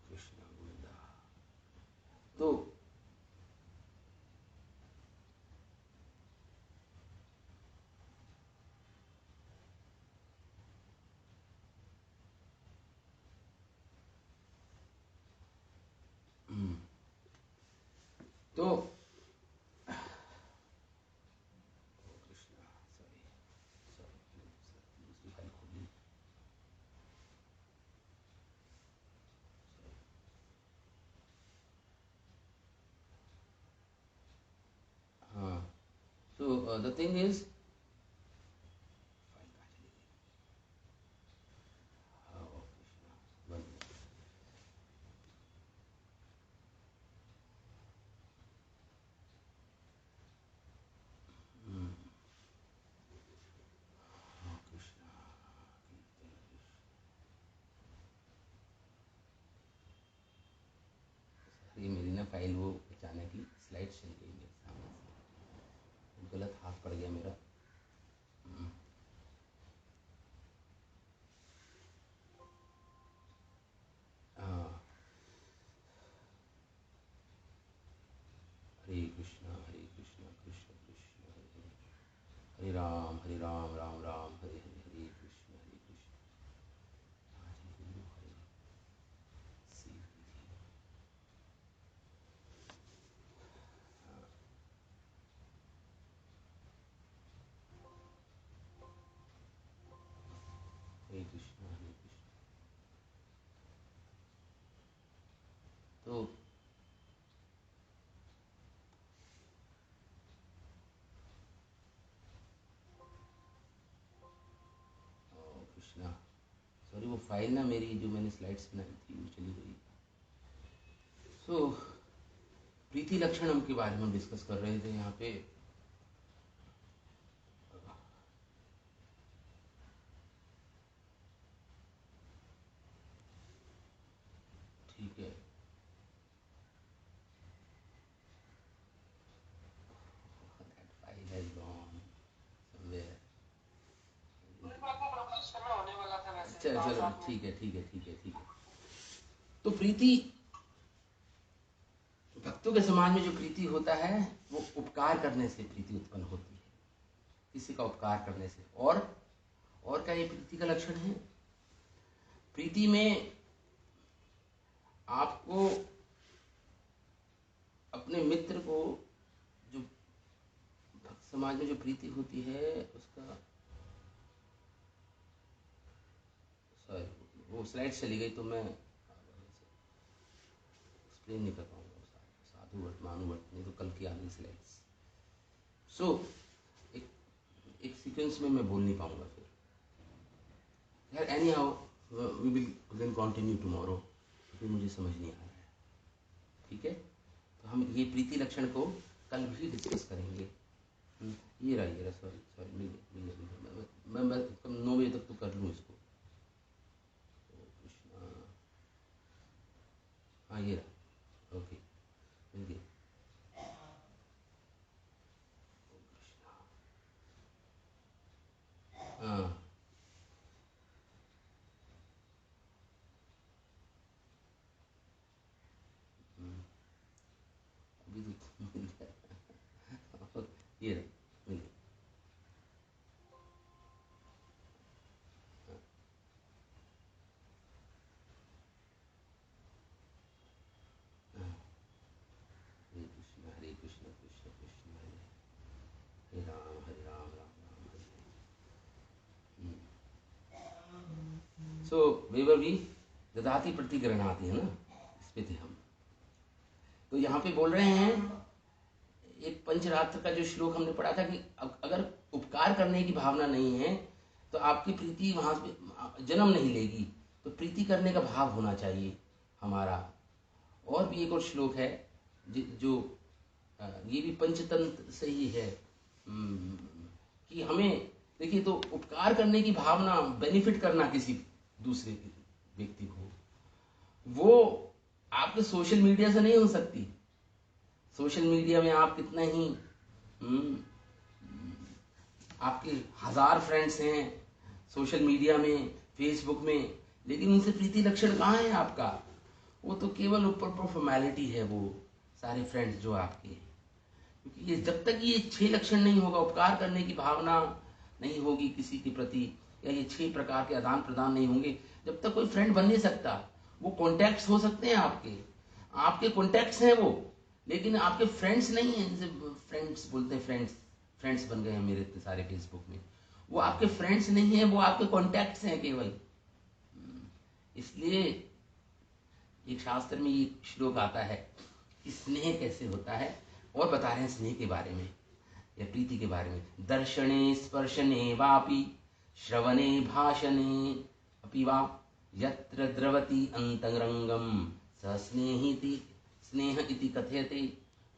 कृष्ण गोविंदा, तो तो कृष्ण, सॉरी सॉरी, दूसरी फाइल खोली। हाँ, so the thing is, ये मेरी ना फाइल वो अचानक ही स्लाइड चल गई मेरे सामने से, गलत हाथ पड़ गया मेरा। हाँ, हरे कृष्णा कृष्ण कृष्ण हरे हरे, हरे राम राम राम हरे हरे, हरे कृष्ण हरे गुरु हरे शिव विधि। हरे कृष्ण तो कृष्णा, सॉरी, वो फाइल ना मेरी जो मैंने स्लाइड्स बनाई थी वो चली गई। सो प्रीति लक्षणम के बारे में हम डिस्कस कर रहे थे यहाँ पे। ठीक है, that file has gone somewhere। चलो ठीक है ठीक है ठीक है ठीक है। तो प्रीति, भक्तों के समाज में जो प्रीति होता है वो उपकार करने से प्रीति उत्पन्न होती है, किसी का उपकार करने से। और क्या ये प्रीति का लक्षण है? प्रीति में आपको अपने मित्र को, जो भक्त समाज में जो प्रीति होती है उसका, सॉरी वो स्लाइड चली गई तो मैं एक्सप्लेन नहीं कर पाऊंगा, साधु वट मानु वट, नहीं तो कल की आनी स्लाइड्स। सो एक सीक्वेंस में मैं बोल नहीं पाऊंगा फिर। यार anyhow we will then continue tomorrow, क्योंकि मुझे समझ नहीं आ रहा है। ठीक है, तो हम ये प्रीति लक्षण को कल भी डिस्कस करेंगे। ये रहा सॉरी सॉरी, मिल गया, मैं 9 बजे तक तो कर लूँ इसको। कृष्णा, हाँ ये रहा, ओके मिल गया। हाँ अभी तो मिल गया, ये रहा मिल गया। हरे कृष्ण कृष्ण कृष्ण हरे हरे राम राम राम हरे हरे। सो वेवर भी ददाति प्रतिग्रहणाति है ना, इस पे थे हम। तो यहाँ पे बोल रहे हैं, एक पंचरात्र का जो श्लोक हमने पढ़ा था कि अगर उपकार करने की भावना नहीं है तो आपकी प्रीति वहां से जन्म नहीं लेगी। तो प्रीति करने का भाव होना चाहिए हमारा। और भी एक और श्लोक है जो ये भी पंचतंत्र से ही है, कि हमें देखिए, तो उपकार करने की भावना, बेनिफिट करना किसी दूसरे व्यक्ति को, वो आपके सोशल मीडिया से नहीं हो सकती। सोशल मीडिया में आप कितना ही आपके 1000 फ्रेंड्स हैं सोशल मीडिया में, फेसबुक में, लेकिन उनसे प्रीति लक्षण कहाँ है आपका? वो तो केवल ऊपर पर फॉर्मेलिटी है, वो सारे फ्रेंड्स जो आपके, क्योंकि ये जब तक ये 6 लक्षण नहीं होगा, उपकार करने की भावना नहीं होगी किसी के प्रति, या ये 6 प्रकार के आदान प्रदान नहीं होंगे, जब तक कोई फ्रेंड बन नहीं सकता। वो कॉन्टैक्ट्स हो सकते हैं आपके कॉन्टैक्ट्स हैं वो, लेकिन आपके फ्रेंड्स नहीं है। जैसे फ्रेंड्स बोलते हैं, फ्रेंड्स बन गए हैं मेरे इतने सारे फेसबुक में, वो आपके फ्रेंड्स नहीं है, वो आपके कॉन्टैक्ट्स हैं केवल। इसलिए एक शास्त्र में ये श्लोक आता है कि स्नेह कैसे होता है, और बता रहे हैं स्नेह के बारे में या प्रीति के बारे में। दर्शने स्पर्शने वापि श्रवणे भाषणे अपि वा यत्र द्रवति अंतरंगम स स्नेह इति कथयते।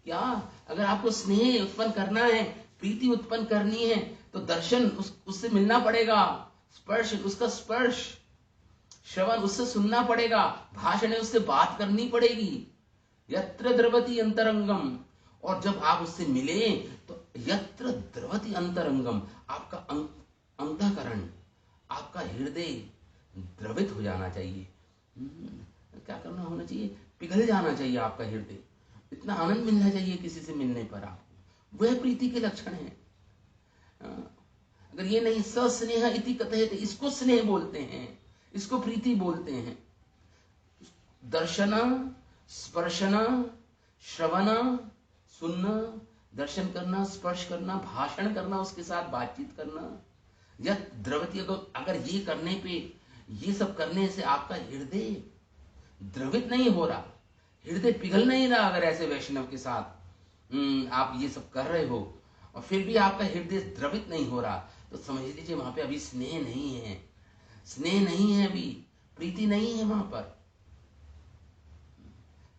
क्या अगर आपको स्नेह उत्पन्न करना है, प्रीति उत्पन्न करनी है, तो दर्शन उससे मिलना पड़ेगा, स्पर्श उसका स्पर्श, श्रवण उससे सुनना पड़ेगा, भाषण उससे बात करनी पड़ेगी। यत्र द्रवति अंतरंगम, और जब आप उससे मिले तो यत्र द्रवति अंतरंगम, आपका अंतःकरण, आपका हृदय द्रवित हो जाना चाहिए। क्या करना होना चाहिए? पिघल जाना चाहिए आपका हृदय, इतना आनंद मिलना चाहिए किसी से मिलने पर आपको। वह प्रीति के लक्षण है। अगर ये नहीं, सस्नेह इति कथयते, इसको स्नेह बोलते हैं, इसको प्रीति बोलते हैं। दर्शना, स्पर्शना, श्रवणा, सुनना, दर्शन करना, स्पर्श करना, भाषण करना, उसके साथ बातचीत करना, या द्रवती, अगर ये करने पे, ये सब करने से आपका हृदय द्रवित नहीं हो रहा, हृदय पिघल नहीं रहा, अगर ऐसे वैष्णव के साथ आप ये सब कर रहे हो और फिर भी आपका हृदय द्रवित नहीं हो रहा, तो समझ लीजिए वहां पे अभी स्नेह नहीं है, स्नेह नहीं है, अभी प्रीति नहीं है वहां पर।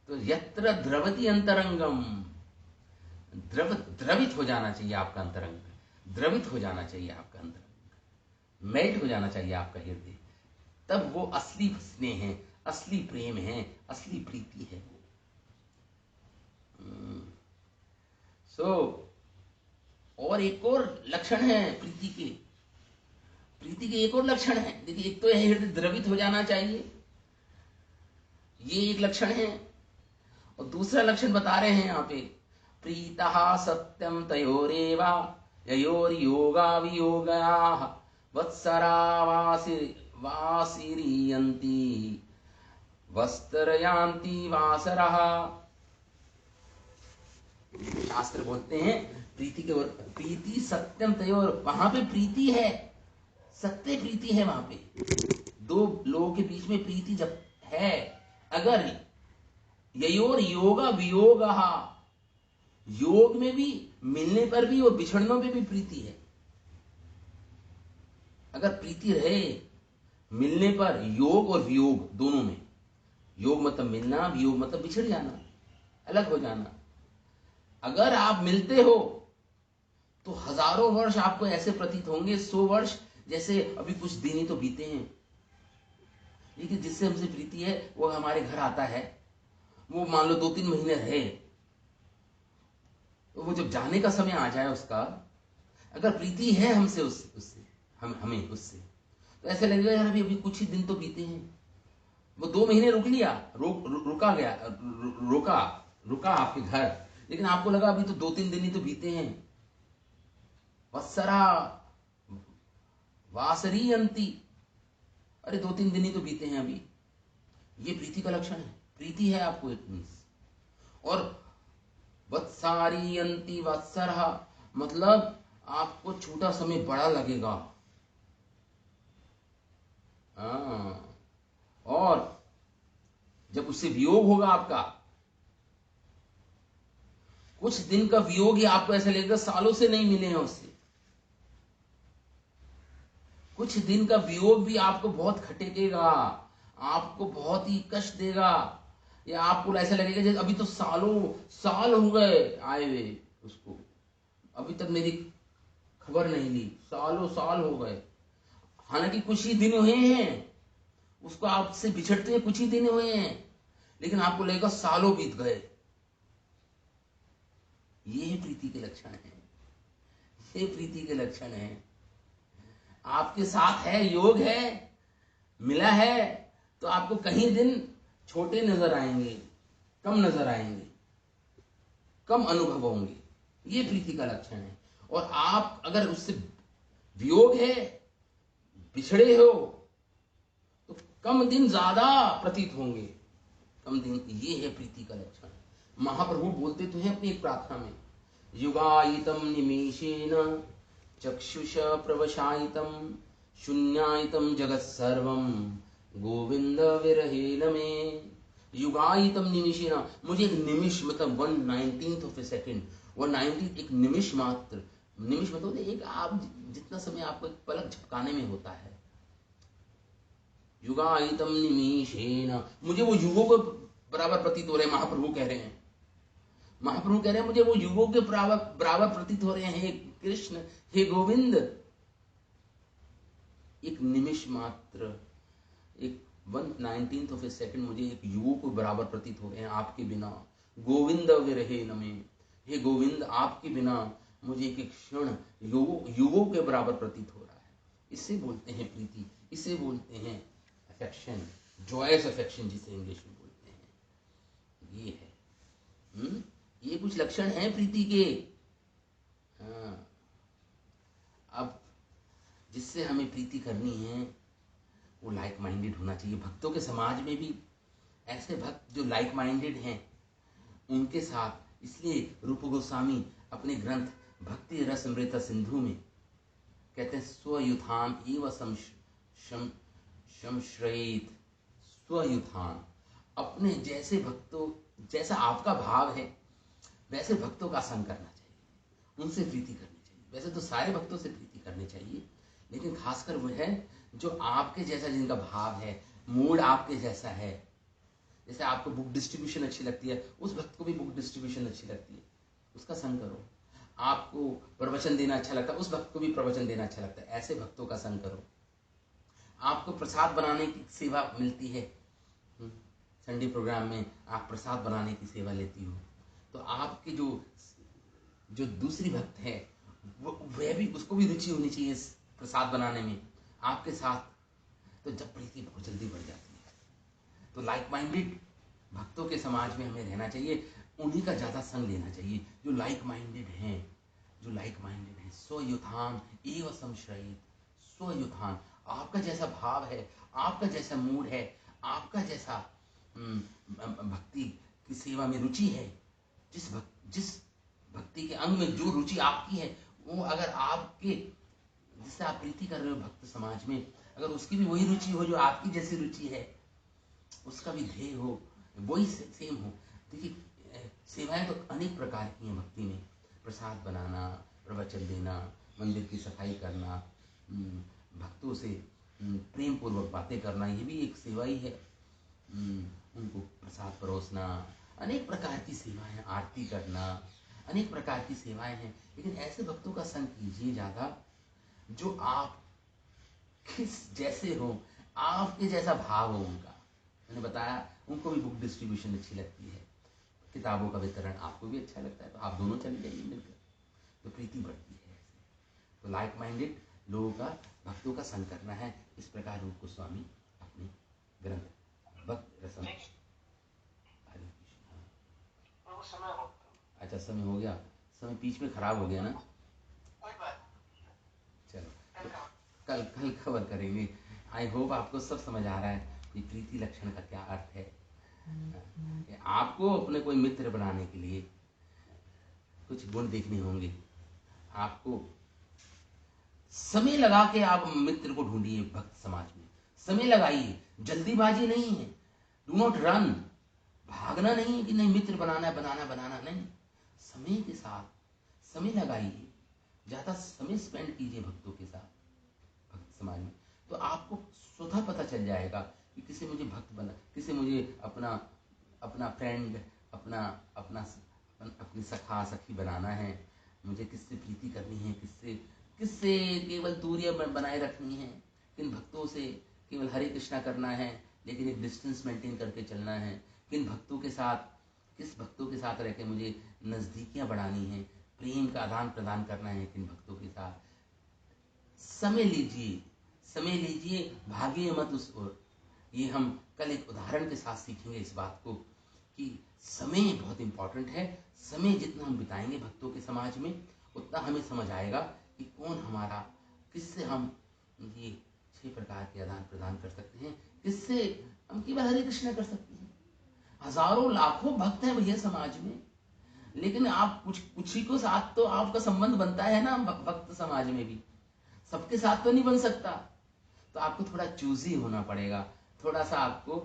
तो यत्र द्रवति अंतरंगम, द्रवित हो जाना चाहिए आपका अंतरंग, द्रवित हो जाना चाहिए आपका अंतरंग, मेल्ट हो जाना चाहिए आपका हृदय, तब वो असली स्नेह है, असली प्रेम है, असली प्रीति है। और एक और लक्षण है प्रीति के एक और लक्षण है। देखिए, एक तो है हृदय द्रवित हो जाना चाहिए, ये एक लक्षण है, और दूसरा लक्षण बता रहे हैं यहाँ पे, प्रीतः सत्यम तयोरेवा ययोर्योगा वियोगाः वत्सरा वासिरीयन्ति वस्त्रयान्ति वासरः। शास्त्र बोलते हैं प्रीति सत्यम तयोर, वहां पे प्रीति है, सत्य प्रीति है, वहां पे दो लोगों के बीच में प्रीति जब है, अगर ययोर योगा वियोगः, योग में भी, मिलने पर भी और बिछड़ने में भी प्रीति है। अगर प्रीति रहे मिलने पर, योग और वियोग दोनों में, योग मतलब मिलना, वियोग मतलब बिछड़ जाना, अलग हो जाना। अगर आप मिलते हो तो हजारों वर्ष आपको ऐसे प्रतीत होंगे, 100 वर्ष, जैसे अभी कुछ दिन ही तो बीते हैं। लेकिन जिससे हमसे प्रीति है वो हमारे घर आता है, वो मान लो 2-3 महीने रहे, तो वो जब जाने का समय आ जाए उसका, अगर प्रीति है हमसे, उससे हमें उससे, तो ऐसे लगेगा यार अभी कुछ ही दिन तो बीते हैं। वो 2 महीने रुक लिया, रुका आपके घर, लेकिन आपको लगा अभी तो 2-3 दिन ही तो बीते हैं। वत्सरा वासरीयन्ति, अरे 2-3 दिन ही तो बीते हैं अभी। ये प्रीति का लक्षण है, प्रीति है आपको इट मींस। और वत्सारीयन्ति वत्सरः, मतलब आपको छोटा समय बड़ा लगेगा। और जब उससे वियोग होगा आपका, कुछ दिन का वियोग ही आपको ऐसा लगेगा सालों से नहीं मिले हैं उससे। कुछ दिन का वियोग भी आपको बहुत खटेगा, आपको बहुत ही कष्ट देगा, या आपको ऐसा लगेगा जैसे अभी तो सालों साल हो गए आए हुए उसको, अभी तक मेरी खबर नहीं ली, सालों साल हो गए। हालांकि कुछ ही दिन हुए हैं उसको आपसे बिछड़ते कुछ ही दिन हुए हैं, लेकिन आपको लगेगा सालों बीत गए। ये प्रीति के लक्षण है, ये प्रीति के लक्षण है। आपके साथ है, योग है, मिला है, तो आपको कहीं दिन छोटे नजर आएंगे, कम नजर आएंगे, कम अनुभव होंगे। ये प्रीति का लक्षण है। और आप अगर उससे वियोग है, बिछड़े हो, तो कम दिन ज्यादा प्रतीत होंगे, कम दिन। ये है प्रीति का लक्षण। महाप्रभु बोलते तो हैं अपनी एक प्रार्थना में, युगायितम निमेषेण चक्षुष प्रवशायितम शून्यायितम जगत सर्वम गोविंद विरहेण में। युगायितम निमिषेण, मुझे एक निमिष मतलब 1/19 ऑफ ए सेकेंड, 1/19 एक निमिष मात्र, निमिष मतलब एक आप जितना समय आपको एक पलक झपकाने में होता है। युगायितम निमिषेण, मुझे वो युगों को बराबर प्रतीत हो रहे हैं। महाप्रभु कह रहे हैं, महाप्रभु कह रहे हैं मुझे वो युगों के बराबर प्रतीत हो रहे हैं। हे कृष्ण, हे गोविंद, एक निमिष मात्र, एक 1/19 ऑफ ए सेकेंड मुझे एक युगों को बराबर प्रतीत हो रहे हैं आपके बिना। गोविंद विरहेण में, हे गोविंद आपके बिना मुझे एक क्षण युगों के बराबर प्रतीत हो रहा है। इसे बोलते हैं प्रीति, इसे बोलते हैं अफेक्शन, जॉयस अफेक्शन जिसे इंग्लिश में बोलते हैं। ये है ये कुछ लक्षण हैं प्रीति के। हाँ, अब जिससे हमें प्रीति करनी है वो लाइक माइंडेड होना चाहिए। भक्तों के समाज में भी ऐसे भक्त जो लाइक माइंडेड हैं उनके साथ, इसलिए रूप गोस्वामी अपने ग्रंथ भक्ति रसमृत सिंधु में कहते हैं स्वयुथाम एव शमश्रयेत, स्वयुथाम, अपने जैसे भक्तों, जैसा आपका भाव है वैसे भक्तों का संग करना चाहिए, उनसे प्रीति करनी चाहिए। वैसे तो सारे भक्तों से प्रीति करनी चाहिए, लेकिन खासकर वो है जो आपके जैसा, जिनका भाव है, मूड आपके जैसा है। जैसे आपको बुक डिस्ट्रीब्यूशन अच्छी लगती है, उस भक्त को भी बुक डिस्ट्रीब्यूशन अच्छी लगती है, उसका संग करो। आपको प्रवचन देना अच्छा लगता है, उस भक्त को भी प्रवचन देना अच्छा लगता है, ऐसे भक्तों का संग करो। आपको प्रसाद बनाने की सेवा मिलती है, संडे प्रोग्राम में आप प्रसाद बनाने की सेवा लेती हो, तो आपके जो दूसरी भक्त है वह भी, उसको भी रुचि होनी चाहिए प्रसाद बनाने में आपके साथ, तो जब प्रीति बहुत जल्दी बढ़ जाती है। तो लाइक माइंडेड भक्तों के समाज में हमें रहना चाहिए, उन्हीं का ज्यादा संग लेना चाहिए जो लाइक माइंडेड हैं, जो लाइक माइंडेड है। स्वयुथान एव संश्रयित, स्वयुथान, आपका जैसा भाव है, आपका जैसा मूड है, आपका जैसा भक्ति की सेवा में रुचि है, जिस भक्ति के अंग में जो रुचि आपकी है, वो अगर आपके जिससे आप प्रीति कर रहे हो भक्त समाज में, अगर उसकी भी वही रुचि हो जो आपकी जैसी रुचि है, उसका भी ध्येय हो, वही सेम हो। देखिए सेवाएं तो अनेक प्रकार की हैं भक्ति में, प्रसाद बनाना, प्रवचन देना, मंदिर की सफाई करना, भक्तों से प्रेम पूर्वक बातें करना, ये भी एक सेवा ही है। उनको प्रसाद परोसना, अनेक प्रकार की सेवाएं हैं, आरती करना, अनेक प्रकार की सेवाएं हैं। लेकिन ऐसे भक्तों का संग कीजिए ज्यादा जो आप किस जैसे हो, आपके जैसा भाव हो उनका। मैंने बताया उनको भी बुक डिस्ट्रीब्यूशन अच्छी लगती है, किताबों का वितरण आपको भी अच्छा लगता है, तो आप दोनों चले जाइए मिलकर, तो प्रीति बढ़ती है। तो लाइक माइंडेड लोगों का, भक्तों का संग करना है। इस प्रकार रूप गोस्वामी अपने ग्रंथ भक्त रसम। हरे कृष्ण। अच्छा समय हो गया, समय बीच में खराब हो गया ना, चलो तो कल कवर करेंगे। आई होप आपको सब समझ आ रहा है कि प्रीति लक्षण का क्या अर्थ है। आपको अपने कोई मित्र बनाने के लिए कुछ गुण देखने होंगे, आपको समय लगा के आप मित्र को ढूंढिए भक्त समाज में, समय लगाइए, जल्दीबाजी नहीं है, डू नॉट रन, भागना नहीं है कि नहीं मित्र बनाना है, बनाना नहीं, समय के साथ समय लगाइए, ज्यादा समय स्पेंड कीजिए भक्तों के साथ, भक्त समाज में, तो आपको स्वतः पता चल जाएगा कि किसे मुझे भक्त बना, किसे मुझे अपना अपना फ्रेंड, अपना अपना अपनी सखा सखी बनाना है, मुझे किससे प्रीति करनी है, किससे किससे केवल दूरियां बनाए रखनी है, किन भक्तों से केवल हरे कृष्णा करना है लेकिन एक डिस्टेंस मेंटेन करके चलना है, किन भक्तों के साथ, किस भक्तों के साथ रह के मुझे नज़दीकियां बढ़ानी है, प्रेम का आदान प्रदान करना है किन भक्तों के साथ। समय लीजिए, समय लीजिए, भागिए मत उस ओर। ये हम कल एक उदाहरण के साथ सीखेंगे इस बात को कि समय बहुत इंपॉर्टेंट है। समय जितना हम बिताएंगे भक्तों के समाज में उतना हमें समझ आएगा कि कौन हमारा, किससे हम ये 6 प्रकार के आदान प्रदान कर सकते हैं, किससे हम केवल हरे कृष्ण कर सकते हैं। हजारों लाखों भक्त हैं भैया समाज में, लेकिन आप कुछ ही को साथ तो आपका संबंध बनता है ना भक्त समाज में भी, सबके साथ तो नहीं बन सकता। तो आपको थोड़ा चूजी होना पड़ेगा, थोड़ा सा आपको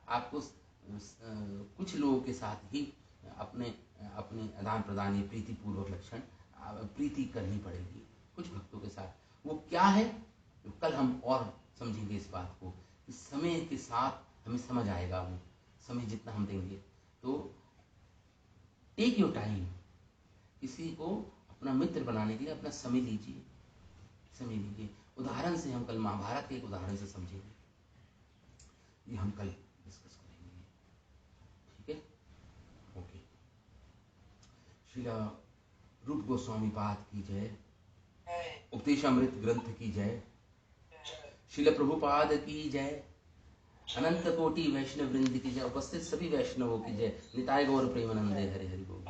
आपको कुछ लोगों के साथ ही अपने अपने आदान प्रदान, ये प्रीति पूर्वक लक्षण प्रीति करनी पड़ेगी कुछ भक्तों के साथ। वो क्या है तो कल हम और समझेंगे इस बात को कि समय के साथ हमें समझ आएगा। वो समय जितना हम देंगे तो टेक योर टाइम। किसी को अपना मित्र बनाने के लिए अपना समय लीजिए, समय लीजिए। उदाहरण से हम कल महाभारत के एक उदाहरण से समझेंगे, ये हम कल डिस्कस करेंगे, ठीक है? ओके। श्रीला रूप गोस्वामी पाद की जय, उपदेशामृत ग्रंथ की जय, श्रील प्रभुपाद की जय, अनंत कोटि वैष्णव वृंद की जय, उपस्थित सभी वैष्णवों की जय। निताय गौर प्रेमानंदे, हरि हरि बोल।